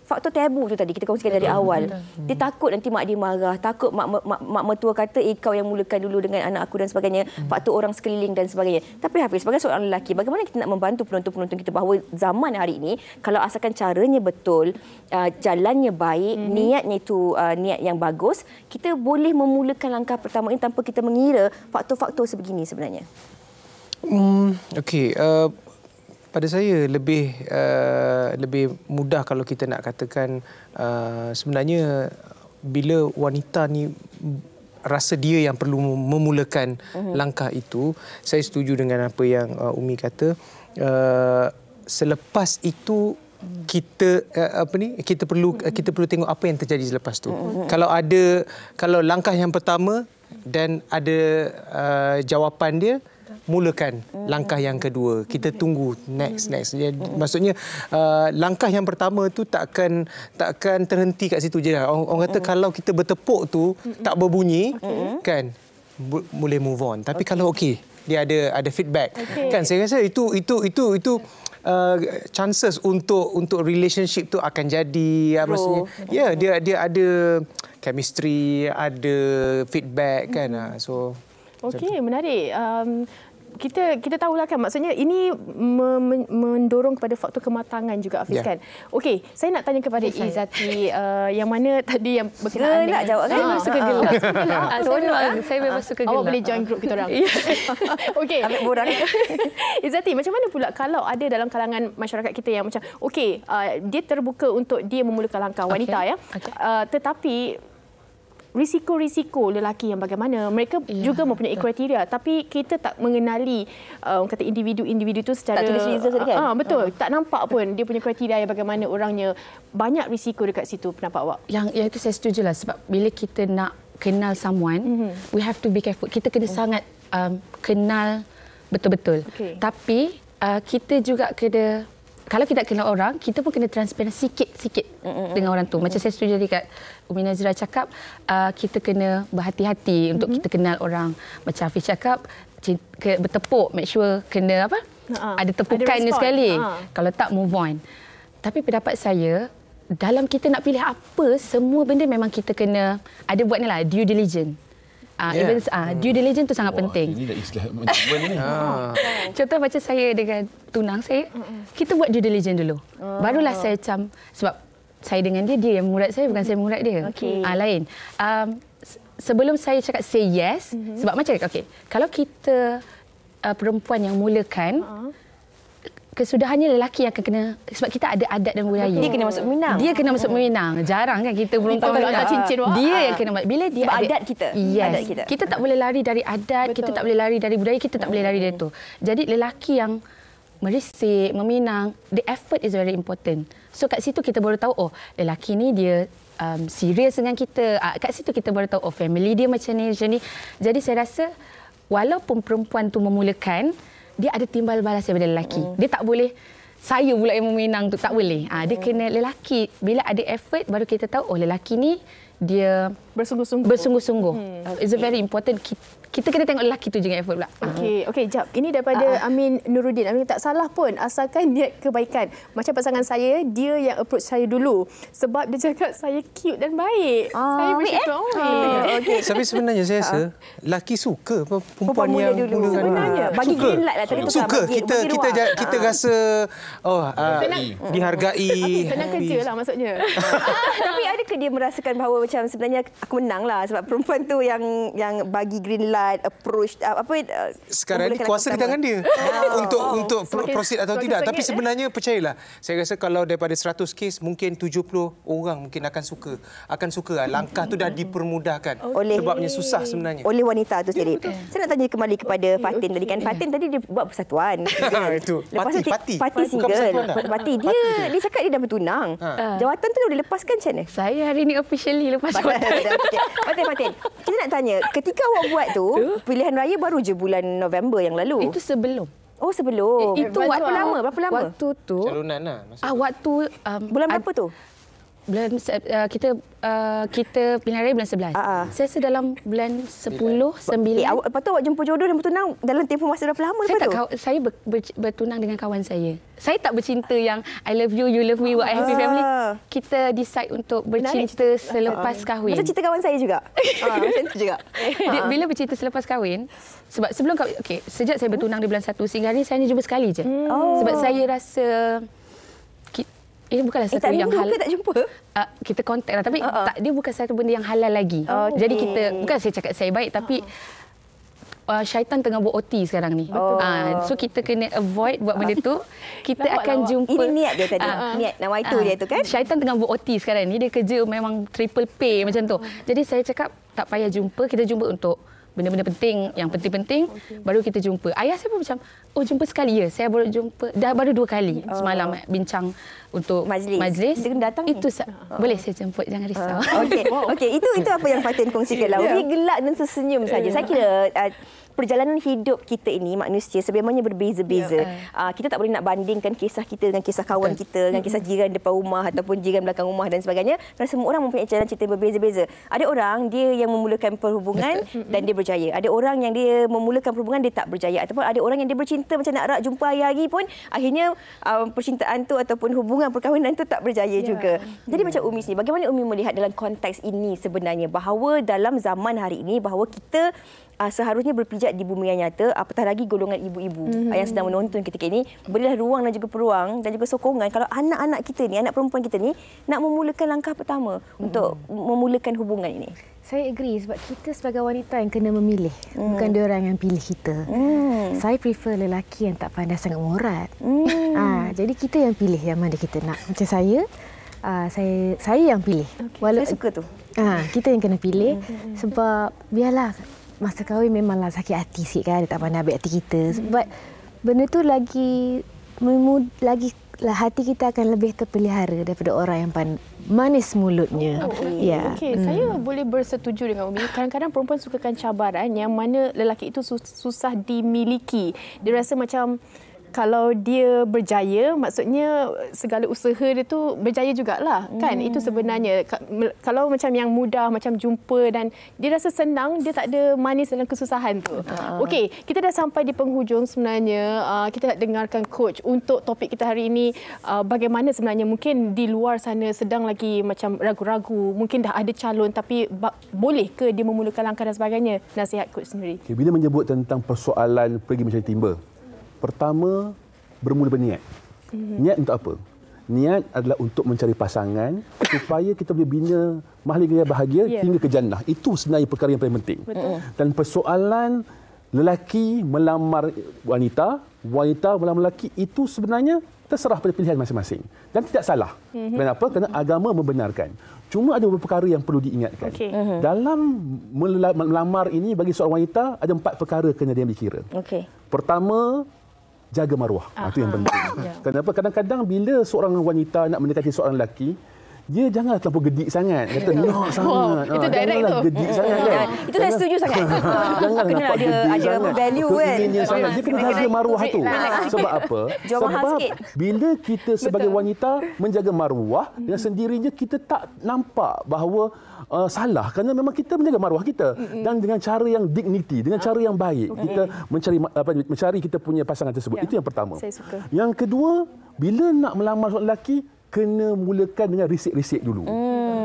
Speaker 2: faktor tabu tu tadi kita kongsikan dari awal. Dia takut nanti mak dia marah, takut mak mertua kata kau yang mulakan dulu dengan anak aku dan sebagainya, faktor orang sekeliling dan sebagainya. Tapi Hafiz, sebagai seorang lelaki, bagaimana kita nak membantu penonton-penonton kita bahawa zaman hari ini, kalau asalkan caranya betul, jalannya baik, niatnya itu niat yang bagus, kita boleh memulakan langkah pertama ini tanpa kita mengira faktor-faktor sebegini sebenarnya.
Speaker 10: Okey, pada saya lebih mudah kalau kita nak katakan sebenarnya bila wanita ni rasa dia yang perlu memulakan langkah itu, saya setuju dengan apa yang Umi kata. Selepas itu kita perlu tengok apa yang terjadi selepas tu. Kalau langkah yang pertama dan ada jawapan dia, mulakan langkah yang kedua. Kita tunggu next. Maksudnya langkah yang pertama tu takkan terhenti kat situ je lah. Orang kata kalau kita bertepuk tu tak berbunyi, kan, boleh move on. Tapi kalau dia ada feedback, kan, saya rasa itu chances untuk relationship tu akan jadi, maksudnya dia ada chemistry, ada feedback, kan. So
Speaker 3: menarik. Kita tahulah, kan, maksudnya ini mendorong kepada faktor kematangan juga, Hafiz, kan. Okey, saya nak tanya kepada Izzati, yang mana tadi yang berkenaan
Speaker 2: nak jawab, kan?
Speaker 11: Saya suka gelak. Saya memang suka gelak.
Speaker 3: Awak boleh join grup kita orang. Okey. Ambil borang. Izzati, macam mana pula kalau ada dalam kalangan masyarakat kita yang macam dia terbuka untuk dia memulakan langkah wanita, tetapi risiko-risiko lelaki yang bagaimana, mereka juga mempunyai kriteria, tapi kita tak mengenali kata individu-individu itu secara
Speaker 2: tak tulis reason tadi, kan?
Speaker 3: Betul, tak nampak pun dia punya kriteria yang bagaimana orangnya. Banyak risiko dekat situ, pendapat awak?
Speaker 11: Yang itu saya setujulah, sebab bila kita nak kenal someone, we have to be careful. Kita kena sangat kenal betul-betul. Tapi kita juga kena, kalau kita kenal orang, kita pun kena transparent sikit-sikit dengan orang tu. Macam saya setuju dekat Umi Nazira cakap, kita kena berhati-hati untuk kita kenal orang. Macam Hafiz cakap, bertepuk, make sure kena ada tepukan sekali. Kalau tak, move on. Tapi pendapat saya, dalam kita nak pilih apa, semua benda memang kita kena ada buat ni lah, due diligence. Due diligence tu sangat penting.
Speaker 9: Ini dah istilah management ni.
Speaker 11: Contoh macam saya dengan tunang saya, kita buat due diligence dulu. Barulah saya macam, sebab saya dengan dia yang murad saya, bukan saya murad dia. Lain. Sebelum saya cakap say yes, sebab macam kalau kita perempuan yang mulakan, kesudahannya lelaki yang akan kena, sebab kita ada adat dan budaya.
Speaker 2: Dia kena masuk meminang.
Speaker 11: Dia kena masuk meminang. Jarang kan kita perempuan
Speaker 3: tak cincin.
Speaker 11: Dia yang kena, bila dia
Speaker 2: sebab adat kita.
Speaker 11: Yes.
Speaker 2: Adat kita.
Speaker 11: Kita tak boleh lari dari adat, kita tak boleh lari dari budaya, kita tak boleh lari dari itu. Jadi lelaki yang merisik, meminang, the effort is very important. So kat situ kita baru tahu, lelaki ni dia serius dengan kita. Kat situ kita baru tahu, family dia macam ni. Jadi saya rasa walaupun perempuan tu memulakan, dia ada timbal balas daripada lelaki. Dia tak boleh saya pula yang meminang tu, tak boleh. Dia kena lelaki. Bila ada effort, baru kita tahu lelaki ni dia bersungguh-sungguh. It's very important. Kita kena tengok lelaki tu juga effort pula.
Speaker 3: Okey, jap. Ini daripada Amin Nuruddin. Amin, tak salah pun asalkan niat kebaikan. Macam pasangan saya, dia yang approach saya dulu sebab dia cakap saya cute dan baik. Saya bersyukur.
Speaker 10: Tapi sebenarnya saya rasa lelaki suka perempuan yang
Speaker 2: dulu. Sebenarnya bagi green light lah tadi tu.
Speaker 10: Suka. Kita rasa dihargai.
Speaker 3: Senang kerja lah maksudnya.
Speaker 2: Tapi adakah dia merasakan bahawa macam sebenarnya aku menang lah sebab perempuan tu yang bagi green light, approach
Speaker 10: sekarang ni kuasa di tangan dia untuk proceed atau tidak. Tapi sebenarnya percayalah, saya rasa kalau daripada 100 kes mungkin 70 orang mungkin akan suka. Langkah tu dah dipermudahkan sebabnya susah sebenarnya
Speaker 2: oleh wanita tu sendiri. Saya nak tanya kembali kepada Fatin tadi, kan. Fatin tadi dia buat persatuan.
Speaker 10: Itu
Speaker 2: parti single. Parti dia cakap dia dah bertunang. Jawatan tu dah dilepaskan macam mana?
Speaker 11: Saya hari ni officially lepas jawatan.
Speaker 2: Fatin, kita nak tanya, ketika awak buat tu, pilihan raya baru je bulan November yang lalu.
Speaker 11: Itu sebelum.
Speaker 2: Sebelum.
Speaker 11: Itu
Speaker 2: berapa lama?
Speaker 11: Waktu tu.
Speaker 10: Calonan lah.
Speaker 11: Waktu
Speaker 2: bulan berapa tu?
Speaker 11: Bulan kita pilihan raya bulan 11. Saya rasa dalam bulan 10, 9.
Speaker 2: Lepas tu awak jumpa jodoh dan bertunang dalam tempoh masa berapa lama lepas tu?
Speaker 11: Saya bertunang dengan kawan saya. Saya tak bercinta yang I love you, you love me, what I happy family. Kita decide untuk bercinta selepas kahwin.
Speaker 2: Macam cerita kawan saya juga. Macam tu juga.
Speaker 11: Bila bercinta selepas kahwin, sebab sebelum kahwin, sejak saya bertunang di bulan 1, sehingga hari saya hanya jumpa sekali je. Sebab saya rasa ini bukanlah satu yang halal.
Speaker 2: Tak jumpa?
Speaker 11: Kita kontak lah. Tapi dia bukan satu benda yang halal lagi. Jadi kita, bukan saya cakap saya baik, tapi syaitan tengah buat OT sekarang ni. So kita kena avoid buat benda tu. Kita akan jumpa.
Speaker 2: Ini niat dia tadi. Niat nama itu dia tu, kan?
Speaker 11: Syaitan tengah buat OT sekarang ni. Dia kerja memang triple pay macam tu. Jadi saya cakap tak payah jumpa. Kita jumpa untuk benda-benda penting, yang penting-penting, baru kita jumpa. Ayah saya pun macam, jumpa sekali ya? Saya baru jumpa, baru 2 kali semalam bincang untuk majlis.
Speaker 2: Dia kena datang
Speaker 11: itu boleh saya jemput, jangan risau.
Speaker 2: Okey, itu apa yang Fatin kongsikan lah. Umi gelak dan tersenyum saja. Saya kira perjalanan hidup kita ini, manusia sebenarnya berbeza-beza. Kita tak boleh nak bandingkan kisah kita dengan kisah kawan kita, dengan kisah jiran depan rumah ataupun jiran belakang rumah dan sebagainya. Kerana semua orang mempunyai jalan cerita berbeza-beza. Ada orang dia yang memulakan perhubungan dan dia berjaya. Ada orang yang dia memulakan perhubungan dia tak berjaya. Ataupun ada orang yang dia bercinta macam nak jumpa hari-hari pun akhirnya percintaan tu ataupun hubungan perkahwinan tu tak berjaya juga. Jadi macam Umi sini, bagaimana Umi melihat dalam konteks ini sebenarnya bahawa dalam zaman hari ini bahawa kita seharusnya berpijak di bumi yang nyata, apatah lagi golongan ibu-ibu yang sedang menonton ketika ini, berilah ruang dan juga peluang dan juga sokongan kalau anak-anak kita ni, anak perempuan kita ni nak memulakan langkah pertama untuk memulakan hubungan ini.
Speaker 7: Saya agree sebab kita sebagai wanita yang kena memilih, bukan dia orang yang pilih kita. Saya prefer lelaki yang tak pandai sangat mengurat. Jadi kita yang pilih yang mana kita nak. Macam saya yang pilih.
Speaker 2: Saya suka tu.
Speaker 7: Kita yang kena pilih sebab biarlah masa kahwin memanglah sakit hati sikit kan, dia tak pandai ambil hati kita. Sebab benda tu lagi hati kita akan lebih terpelihara daripada orang yang manis mulutnya.
Speaker 3: Saya boleh bersetuju dengan Umi. Kadang-kadang perempuan sukakan cabaran yang mana lelaki itu susah dimiliki. Dia rasa macam kalau dia berjaya, maksudnya segala usaha dia tu berjaya jugalah, kan? Itu sebenarnya. Kalau macam yang mudah, macam jumpa dan dia rasa senang, dia tak ada manis dalam kesusahan tu. Okey, kita dah sampai di penghujung sebenarnya. Kita nak dengarkan coach untuk topik kita hari ini. Bagaimana sebenarnya mungkin di luar sana sedang lagi macam ragu-ragu, mungkin dah ada calon tapi boleh ke dia memulakan langkah dan sebagainya? Nasihat coach sendiri.
Speaker 9: Bila menyebut tentang persoalan pergi mencari timba, pertama, bermula berniat. Niat untuk apa? Niat adalah untuk mencari pasangan supaya kita boleh bina mahligai bahagia hingga ke jannah. Itu sebenarnya perkara yang paling penting. Dan persoalan lelaki melamar wanita, wanita melamar lelaki, itu sebenarnya terserah pada pilihan masing-masing. Dan tidak salah. Kenapa? Kerana agama membenarkan. Cuma ada beberapa perkara yang perlu diingatkan. Dalam melamar ini bagi seorang wanita, ada 4 perkara kena dia dikira. Pertama, jaga maruah. Itu yang penting. Kenapa? Kadang-kadang bila seorang wanita nak mendekati seorang lelaki, dia janganlah terlalu gedik sangat. Kata nak sangat.
Speaker 3: Itu direct tu.
Speaker 9: Gedik sangat kan.
Speaker 2: Itu saya setuju sangat.
Speaker 9: Jangan nampak gedik
Speaker 2: ada value kan.
Speaker 9: Dia kena jaga maruah tu. Sebab apa? Sebab bila kita sebagai wanita menjaga maruah, dengan sendirinya kita tak nampak bahawa salah, kerana memang kita menjaga maruah kita dan dengan cara yang dignity, dengan cara yang baik kita mencari kita punya pasangan tersebut. Itu yang pertama.
Speaker 3: Saya suka.
Speaker 9: Yang kedua, bila nak melamar seorang lelaki, kena mulakan dengan risik-risik dulu.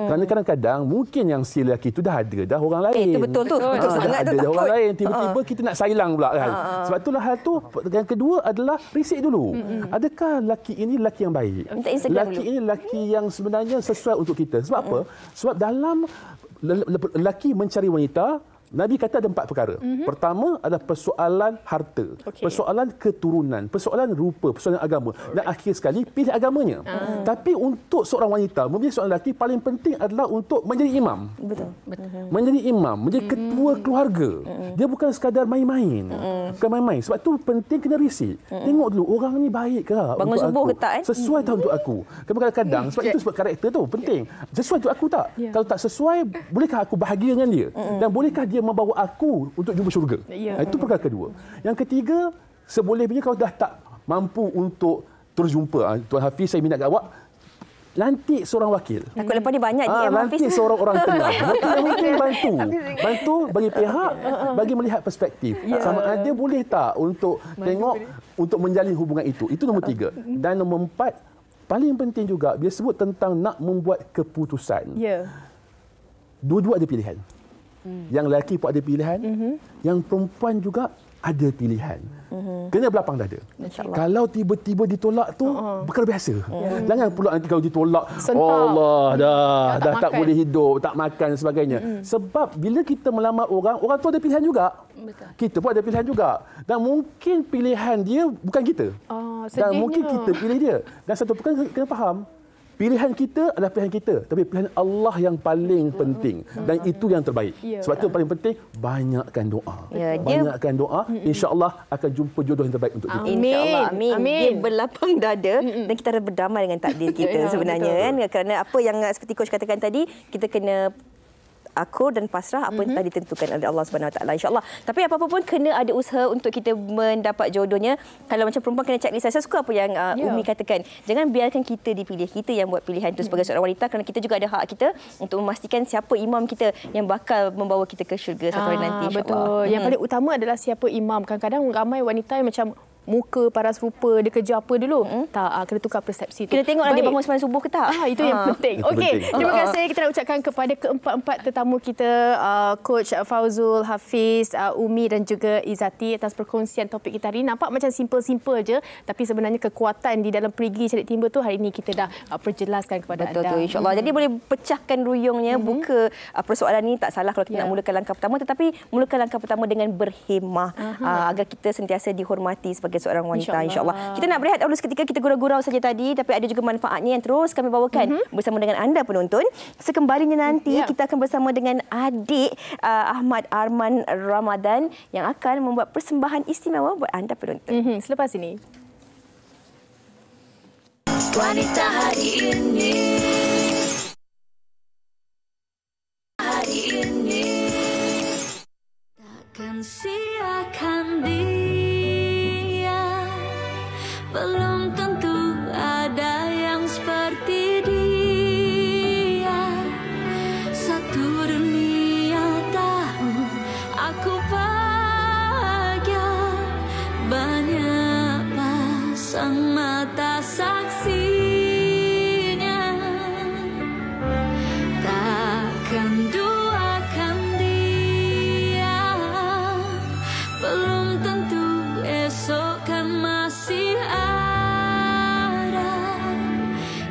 Speaker 9: Kerana kadang-kadang mungkin yang si lelaki itu dah ada orang lain.
Speaker 2: Itu betul tu. Betul sangat tu.
Speaker 9: Ada orang lain, tiba-tiba kita nak sailang pula kan. Sebab itulah hal tu. Yang kedua adalah risik dulu. Adakah lelaki ini lelaki yang baik? Lelaki ini lelaki yang sebenarnya sesuai untuk kita. Sebab apa? Sebab dalam lelaki mencari wanita, Nabi kata ada 4 perkara. Pertama adalah persoalan harta, persoalan keturunan, persoalan rupa, persoalan agama. Dan akhir sekali, pilih agamanya. Tapi untuk seorang wanita, memilih seorang lelaki, paling penting adalah untuk menjadi imam. Menjadi imam, menjadi ketua keluarga. Dia bukan sekadar main-main. Bukan main-main. Sebab tu penting kena risik. Tengok dulu, orang ni baik ke?
Speaker 2: Bangun subuh ke tak?
Speaker 9: Sesuai tak untuk aku? Kadang-kadang, sebab itu sebab karakter tu penting. Sesuai untuk aku tak? Kalau tak sesuai, bolehkah aku bahagia dengan dia? Dan bolehkah dia membawa aku untuk jumpa syurga? Itu perkara kedua. Yang ketiga, seboleh-bolehnya kalau dah tak mampu untuk terus jumpa, Tuan Hafiz, saya minat kat awak, lantik seorang wakil.
Speaker 2: Takut lepas ni banyak
Speaker 9: lantik seorang orang tengah. Mungkin bantu bagi pihak, bagi melihat perspektif. Sama ada boleh tak untuk tengok, untuk menjalin hubungan itu. Itu nombor 3. Dan nombor 4, paling penting juga, dia sebut tentang nak membuat keputusan. Dua-dua ada pilihan. Yang lelaki pun ada pilihan, yang perempuan juga ada pilihan. Kena belapang dada. Kalau tiba-tiba ditolak tu perkara biasa. Jangan pula nanti kalau ditolak, Allah dah tak boleh hidup, tak makan dan sebagainya. Sebab bila kita melamar orang tu ada pilihan juga. Kita pun ada pilihan juga. Dan mungkin pilihan dia bukan kita. Dan mungkin kita pilih dia. Dan satu perkara kena faham, Pilihan kita adalah pilihan kita, tapi pilihan Allah yang paling penting dan itu yang terbaik. Sebab itu yang paling penting, banyakkan doa. Banyakkan doa, insya-Allah akan jumpa jodoh yang terbaik untuk kita.
Speaker 2: InsyaAllah. Amin. Dia berlapang dada dan kita harus berdamai dengan takdir kita sebenarnya kan. Kerana apa yang seperti coach katakan tadi, kita kena akur dan pasrah apa yang telah ditentukan oleh Allah Subhanahu Wa Taala, insya-Allah. Tapi apa-apa pun kena ada usaha untuk kita mendapat jodohnya. Kalau macam perempuan kena checklist. Saya suka apa yang Umi katakan. Jangan biarkan kita dipilih. Kita yang buat pilihan itu sebagai seorang wanita, kerana kita juga ada hak kita untuk memastikan siapa imam kita yang bakal membawa kita ke syurga satu hari nanti, insya-Allah.
Speaker 3: Betul. Yang paling utama adalah siapa imam. Kadang-kadang ramai wanita yang macam muka paras rupa, dia kerja apa dulu. Tak, kena tukar persepsi tu.
Speaker 2: Kena tengoklah dia bangun sembahyang subuh ke tak.
Speaker 3: Itu yang penting. Okey, terima kasih kita nak ucapkan kepada keempat-empat tetamu kita, Coach Fauzul, Hafiz, Umi dan juga Izzati atas perkongsian topik kita hari ini. Nampak macam simple-simple je, tapi sebenarnya kekuatan di dalam perigi cari timba tu hari ini kita dah perjelaskan kepada anda.
Speaker 2: Betul, insya-Allah. Jadi boleh pecahkan ruyungnya, buka persoalan ini. Tak salah kalau kita nak mulakan langkah pertama, tetapi mulakan langkah pertama dengan berhemah agar kita sentiasa dihormati sebagai seorang wanita, insya-Allah. Kita nak berehat dahulu seketika, kita gurau-gurau saja tadi, tapi ada juga manfaatnya yang terus kami bawakan bersama dengan anda penonton. Sekembalinya nanti kita akan bersama dengan adik Ahmad Arman Ramadan yang akan membuat persembahan istimewa buat anda penonton.
Speaker 3: Selepas ini.
Speaker 1: Wanita hari ini. Hari ini takkan siakan dia. Belum tentu ada yang seperti dia. Satu dunia tahu aku bahagia. Banyak pasang mata saksinya. Takkan duakan dia. Belum tentu esok kan masih ada.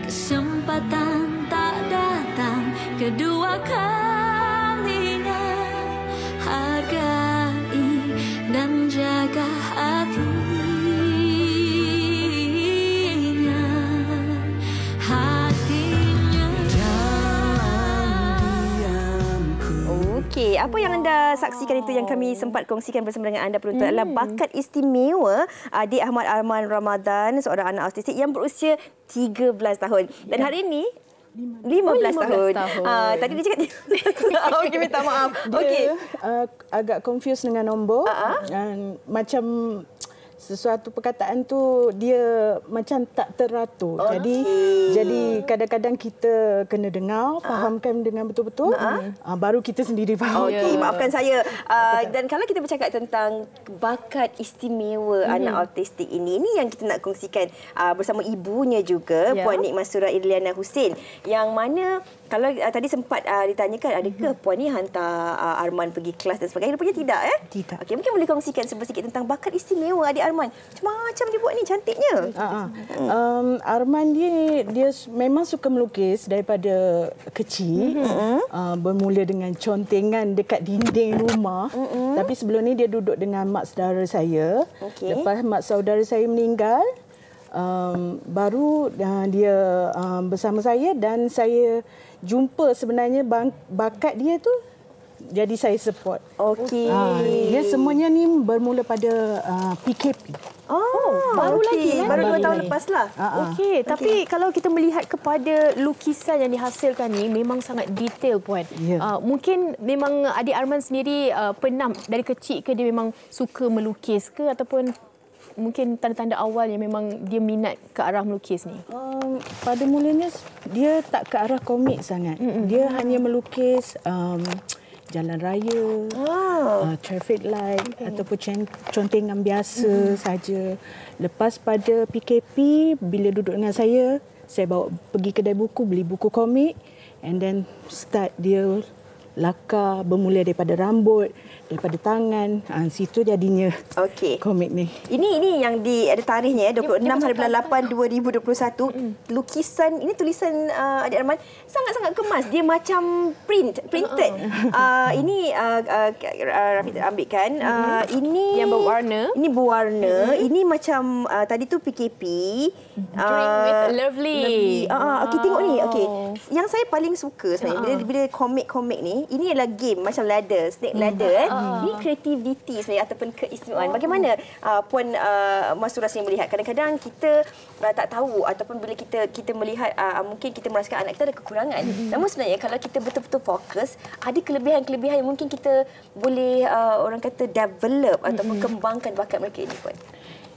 Speaker 1: Kesempatan tak datang kedua kalinya. Hargai dan jaga hatinya. Hatinya.
Speaker 2: Okey, apa yang anda saksikan itu yang kami sempat kongsikan bersama dengan anda penonton adalah bakat istimewa adik Ahmad Arman Ramadan, seorang anak autistik yang berusia 13 tahun. Dan hari ini 15 tahun. Tadi dia cakap okey, minta maaf. Okey.
Speaker 12: Agak confused dengan nombor. Macam sesuatu perkataan tu dia macam tak teratur. Jadi kadang-kadang kita kena dengar, fahamkan dengan betul-betul, baru kita sendiri faham.
Speaker 2: Okey, maafkan saya. Dan kalau kita bercakap tentang bakat istimewa anak autistik ini yang kita nak kongsikan bersama ibunya juga, Puan Nik Masura Irliana Hussein, yang mana kalau tadi sempat ditanyakan adakah Puan ni hantar Arman pergi kelas dan sebagainya, rupanya tidak
Speaker 12: Tidak.
Speaker 2: Okey, mungkin boleh kongsikan sedikit tentang bakat istimewa adik Arman. Macam-macam dia buat ni, cantiknya.
Speaker 12: Arman dia memang suka melukis daripada kecil. Bermula dengan contengan dekat dinding rumah. Tapi sebelum ni dia duduk dengan mak saudara saya. Lepas mak saudara saya meninggal, baru dia bersama saya dan saya jumpa sebenarnya bakat dia tu. Jadi saya support.
Speaker 2: Okey.
Speaker 12: Dia semuanya ni bermula pada PKP.
Speaker 3: Baru lagi
Speaker 2: baru 2 tahun lepas lah.
Speaker 3: Okey, tapi kalau kita melihat kepada lukisan yang dihasilkan ni memang sangat detail, Puan. Mungkin memang adik Arman sendiri pernah dari kecil ke dia memang suka melukis ke, ataupun mungkin tanda-tanda awal yang memang dia minat ke arah melukis ni?
Speaker 12: Pada mulanya dia tak ke arah komik sangat. Dia hanya melukis jalan raya, traffic light ataupun contengan biasa saja. Lepas pada PKP, bila duduk dengan saya bawa pergi kedai buku, beli buku komik, and then start dia lakar, bermula daripada rambut, daripada tangan. Situ jadinya komik ni.
Speaker 2: Ini yang ada tarikhnya 26 hari bulan 8 2021. Lukisan ini, tulisan Adik Arman sangat-sangat kemas. Dia macam printed. Ini Rafiq ambilkan. Ini
Speaker 3: yang berwarna.
Speaker 2: Ini berwarna. Ini macam tadi tu PKP.
Speaker 3: Drink with lovely.
Speaker 2: Okey, tengok ni. Okey. Yang saya paling suka sebenarnya bila komik-komik ni, ini adalah game macam ladder, snake ladder. Ini kreativiti sebenarnya ataupun keistimewaan. Bagaimana Puan Mas Rasmi melihat? Kadang-kadang kita tak tahu ataupun bila kita melihat mungkin kita merasakan anak kita ada kekurangan. Namun sebenarnya kalau kita betul-betul fokus, ada kelebihan-kelebihan yang mungkin kita boleh orang kata develop ataupun kembangkan bakat mereka ini, Puan.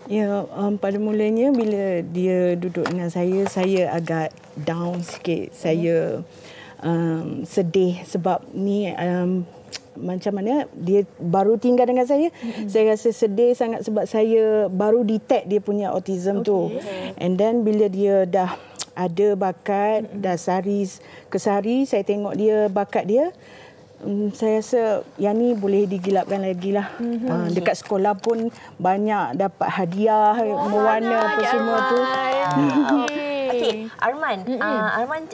Speaker 12: Ya, pada mulanya bila dia duduk dengan saya agak down sikit. Saya sedih sebab ni macam mana dia baru tinggal dengan saya. Saya rasa sedih sangat sebab saya baru detect dia punya autism tu. And then bila dia dah ada bakat, dah sehari ke sehari saya tengok dia bakat dia, saya rasa yang ni boleh digilapkan lagi lah. Dekat sekolah pun banyak dapat hadiah, mewarna apa semua tu.
Speaker 2: Okey, Arman. Arman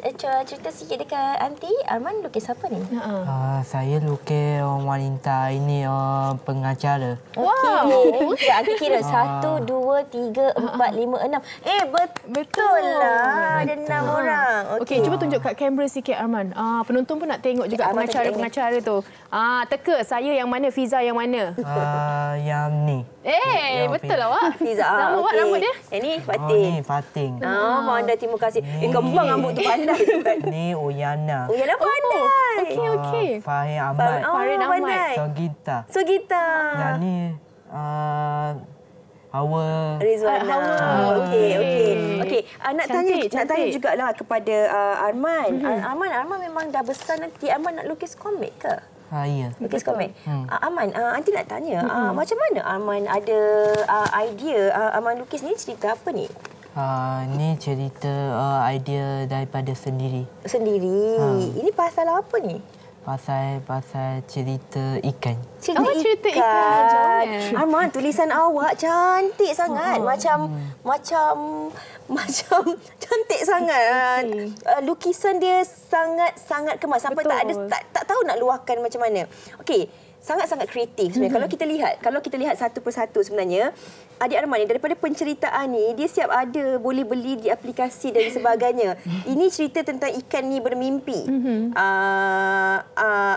Speaker 2: cerita sikit dekat Aunty. Arman lukis apa ni?
Speaker 13: Saya lukis wanita ini pengacara.
Speaker 2: Wow. Aunty kira 1, 2, 3, 4, 5, 6. Betul lah. Ada 6 orang.
Speaker 3: Okey, cuba tunjuk kat kamera sikit, Arman. Penonton pun nak tengok juga pengacara tu. Teka, saya yang mana, Fiza yang mana?
Speaker 13: Yang ni.
Speaker 3: Betul lah, Wak.
Speaker 2: Fiza.
Speaker 3: Nama Wak, rambut dia?
Speaker 2: Ini Fatin.
Speaker 13: Ni Fatin.
Speaker 2: Manda, terima kasih. Kembang rambut tu pandai tu kan.
Speaker 13: Ni Uyana.
Speaker 2: Uyana pandai.
Speaker 3: Okey.
Speaker 13: Fahir Ahmad.
Speaker 3: Fahir Ahmad.
Speaker 13: Sogita. Yang ni Hawa
Speaker 2: Rizwana. Okey. Nak tanya jugalah kepada Arman. Arman memang dah besar nanti Arman nak lukis komik ke?
Speaker 13: Ya.
Speaker 2: Lukis komik. Arman, Aunty nak tanya, macam mana Arman ada idea Arman lukis ni, cerita apa ni?
Speaker 13: Ni cerita idea daripada sendiri.
Speaker 2: Ini pasal apa ni?
Speaker 13: Pasal cerita ikan.
Speaker 2: Cerita ikan. Arman, tulisan awak cantik sangat. Macam cantik sangat. Lukisan dia sangat kemas sampai tak tahu nak luahkan macam mana. Okey, sangat-sangat kreatif sebenarnya. Kalau kita lihat satu persatu sebenarnya, Adik Arman ni daripada penceritaan ni dia siap ada, boleh beli di aplikasi dan sebagainya. Ini cerita tentang ikan ni bermimpi.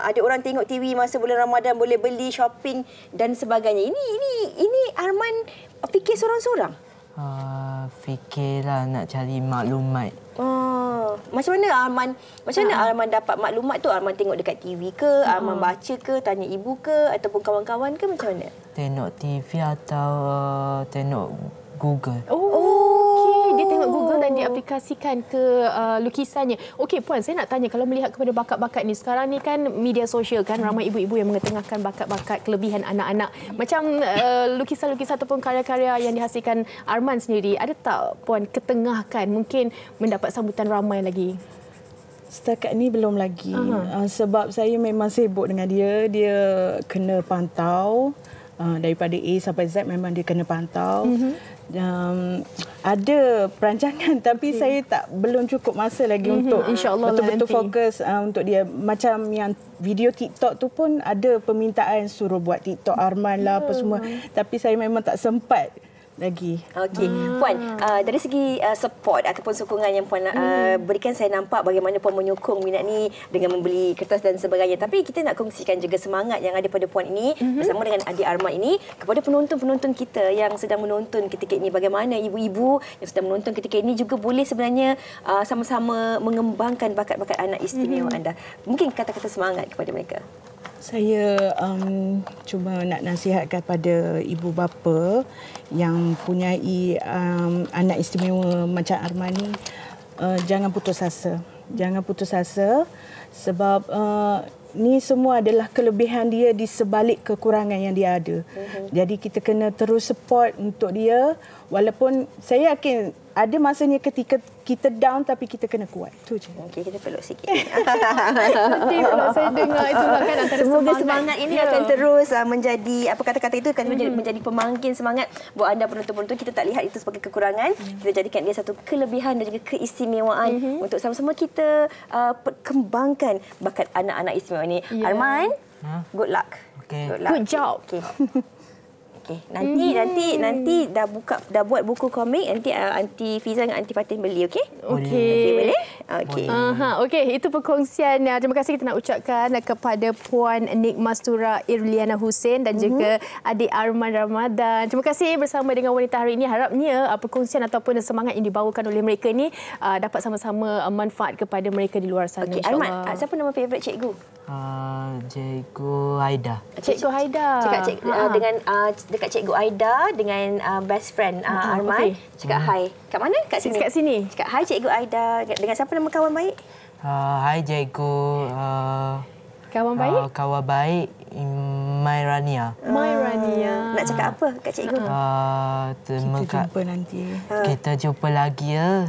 Speaker 2: Ada orang tengok TV masa bulan Ramadan, boleh beli, shopping dan sebagainya. Ini Arman fikir seorang-seorang?
Speaker 13: Fikirlah nak cari maklumat.
Speaker 2: Macam mana Arman dapat maklumat tu? Arman tengok dekat TV ke? Arman baca ke? Tanya ibu ke? Ataupun kawan-kawan ke? Macam mana?
Speaker 13: Tengok TV atau tengok Google.
Speaker 3: Okey, dia tengok Google dan diaplikasikan ke lukisannya. Okey, Puan, saya nak tanya, kalau melihat kepada bakat-bakat ni, sekarang ni kan media sosial kan, ramai ibu-ibu yang mengetengahkan bakat-bakat kelebihan anak-anak. Macam lukisan-lukisan ataupun karya-karya yang dihasilkan Arman sendiri, ada tak Puan ketengahkan, mungkin mendapat sambutan ramai lagi?
Speaker 12: Setakat ni belum lagi. Sebab saya memang sibuk dengan dia. Dia kena pantau. Daripada A sampai Z memang dia kena pantau. Ada perancangan tapi saya belum cukup masa lagi untuk betul-betul fokus untuk dia. Macam yang video TikTok tu pun ada permintaan suruh buat TikTok Arman lah apa semua. Tapi saya memang tak sempat lagi.
Speaker 2: Okey, Puan, dari segi support ataupun sokongan yang Puan berikan, saya nampak bagaimana Puan menyokong minat ni dengan membeli kertas dan sebagainya. Tapi kita nak kongsikan juga semangat yang ada pada Puan ini bersama dengan adik Arman ini kepada penonton-penonton kita yang sedang menonton ketika ini. Bagaimana ibu-ibu yang sedang menonton ketika ini juga boleh sebenarnya sama-sama mengembangkan bakat-bakat anak istimewa anda. Mungkin kata-kata semangat kepada mereka.
Speaker 12: Saya cuma nak nasihatkan pada ibu bapa yang punyai anak istimewa macam Arman ni, jangan putus asa. Jangan putus asa sebab ni semua adalah kelebihan dia di sebalik kekurangan yang dia ada. Jadi kita kena terus support untuk dia, walaupun saya yakin ada masanya ketika kita down tapi kita kena kuat. Tu je.
Speaker 2: Okey, kita peluk sikit.
Speaker 3: Sedih kalau saya dengar itulah kan antara
Speaker 2: semoga semangat ini akan terus menjadi apa kata-kata itu akan menjadi pemangkin semangat buat anda penonton-penonton. Kita tak lihat itu sebagai kekurangan, kita jadikan dia satu kelebihan dan juga keistimewaan untuk sama-sama kita kembangkan bakat anak-anak istimewa ini. Arman, good luck. Good luck.
Speaker 3: Good job.
Speaker 2: Okey, nanti dah buat buku komik, nanti Aunty Fiza dengan Aunty Fatin beli, okey?
Speaker 3: Okey.
Speaker 2: Boleh? Okey.
Speaker 3: Okey, itu perkongsian. Terima kasih kita nak ucapkan kepada Puan Nik Mastura Irliana Hussein dan juga adik Arman Ramadan. Terima kasih bersama dengan wanita hari ini. Harapnya perkongsian ataupun semangat yang dibawakan oleh mereka ini dapat sama-sama manfaat kepada mereka di luar sana.
Speaker 2: Okey, Arman, siapa nama favourite cikgu?
Speaker 13: Cikgu Aida.
Speaker 2: Cikgu Aida. Cakap dengan dekat Cikgu Aida dengan best friend Arman. Cakap hi. Kat mana? Kat sini.
Speaker 3: Kat sini.
Speaker 2: Cakap hi Cikgu Aida. Dengan siapa nama kawan baik?
Speaker 13: Hai Cikgu.
Speaker 3: Kawan baik?
Speaker 13: Kawan baik Mairania.
Speaker 2: Mairania. Nak cakap apa kat cikgu?
Speaker 12: Kita jumpa nanti.
Speaker 13: Kita jumpa lagi ya.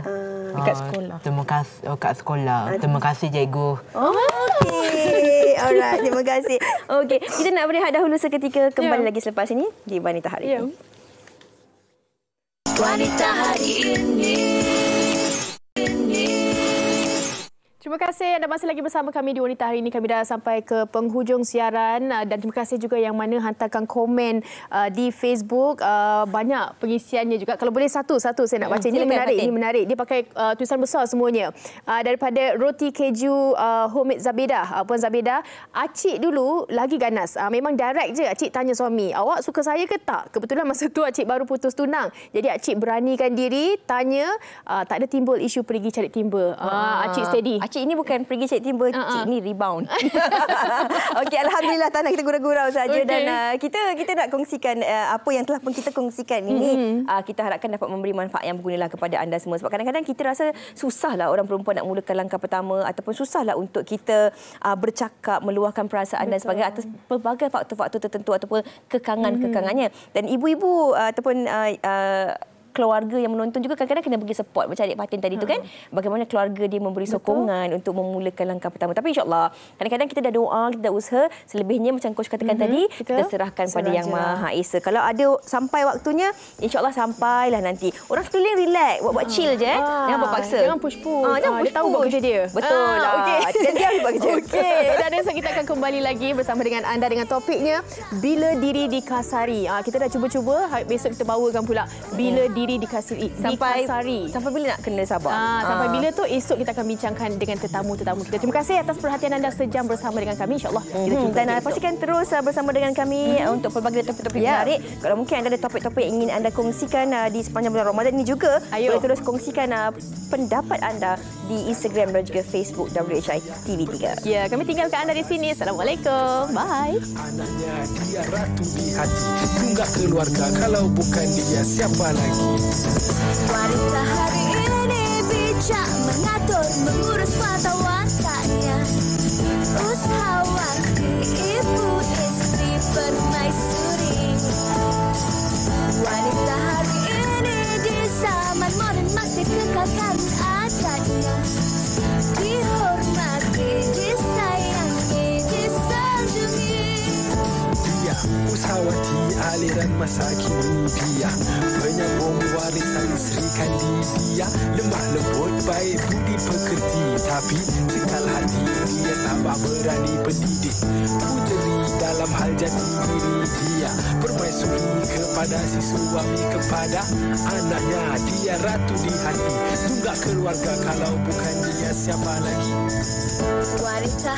Speaker 12: Dekat sekolah.
Speaker 13: Terima kasih kat sekolah. Terima kasih cikgu.
Speaker 2: Okey. Alright, terima kasih. Okey, kita nak berehat dahulu seketika, kembali lagi selepas ini di Wanita Hari Ini.
Speaker 1: Wanita Hari Ini.
Speaker 3: Terima kasih anda masih lagi bersama kami di Wanita Hari Ini. Kami dah sampai ke penghujung siaran dan terima kasih juga yang mana hantarkan komen di Facebook. Banyak pengisiannya juga. Kalau boleh satu saya nak baca. Ini menarik, ini menarik. Dia pakai tulisan besar semuanya. Daripada Roti Keju Homemade Zabedah. Puan Zabedah, Acik dulu lagi ganas. Memang direct je Acik tanya suami, awak suka saya ke tak? Kebetulan masa tu Acik baru putus tunang. Jadi Acik beranikan diri tanya, tak ada timbul isu pergi cari timba. Acik steady.
Speaker 2: Cik ini bukan pergi cari timba, cik ini rebound. Okey, alhamdulillah tak nak kita gurau-gurau saja dan kita nak kongsikan apa yang telah pun kita kongsikan ini. Kita harapkan dapat memberi manfaat yang bergunalah kepada anda semua. Sebab kadang-kadang kita rasa susahlah orang perempuan nak mulakan langkah pertama ataupun susahlah untuk kita bercakap, meluahkan perasaan dan sebagainya atas pelbagai faktor-faktor tertentu ataupun kekangan-kekangannya. Dan ibu-ibu ataupun keluarga yang menonton juga kadang-kadang kena bagi support macam adik Fatin tadi tu kan, bagaimana keluarga dia memberi sokongan untuk memulakan langkah pertama. Tapi insyaAllah kadang-kadang kita dah doa, kita dah usaha, selebihnya macam coach katakan tadi, kita serahkan pada Yang Maha Esa. Kalau ada sampai waktunya, insyaAllah sampailah nanti. Orang sekeliling relax, buat chill je. Jangan buat paksa.
Speaker 3: Jangan push-push. Dia tahu buat kerja dia.
Speaker 2: Betul lah. Dan dia harus buat kerja.
Speaker 3: Okey. Dan esok kita akan kembali lagi bersama dengan anda dengan topiknya Bila Diri Dikasari. Kita dah cuba-cuba, besok kita bawakan pula Bila Diri Dikasari.
Speaker 2: Sampai bila nak kena sabar?
Speaker 3: Sampai bila tu esok kita akan bincangkan dengan tetamu-tetamu kita. Terima kasih atas perhatian anda sejam bersama dengan kami. InsyaAllah kita jumpa
Speaker 2: dan pastikan terus bersama dengan kami untuk pelbagai topik-topik menarik. Kalau mungkin anda ada topik-topik yang ingin anda kongsikan di sepanjang bulan Ramadan ini juga, boleh terus kongsikan pendapat anda di Instagram dan juga Facebook WHI TV3.
Speaker 3: Ya, kami tinggalkan anda di sini. Assalamualaikum. Bye.
Speaker 14: Anaknya dia ratu di hati, tunggak keluarga, kalau bukan dia siapa lagi?
Speaker 1: Wanita Hari Ini bijak mengatur, mengurus mata wataknya. Usahawati, ibu istri, permaisuri. Wanita Hari Ini di zaman modern masih kekalkan adatnya. Dihormati, disayangi, disanjungi.
Speaker 14: Dia usahawati aliran masa kini, dia penyambung warisan Sri Kandidia. Lemah lembut, baik budi pekerti, tapi sekal hati dia tambah berani pendidik. Puteri dalam hal jati diri dia, permaisuri kepada si suami, kepada anaknya. Dia ratu di hati, tunggak keluarga, kalau bukan dia siapa lagi?
Speaker 1: Wanita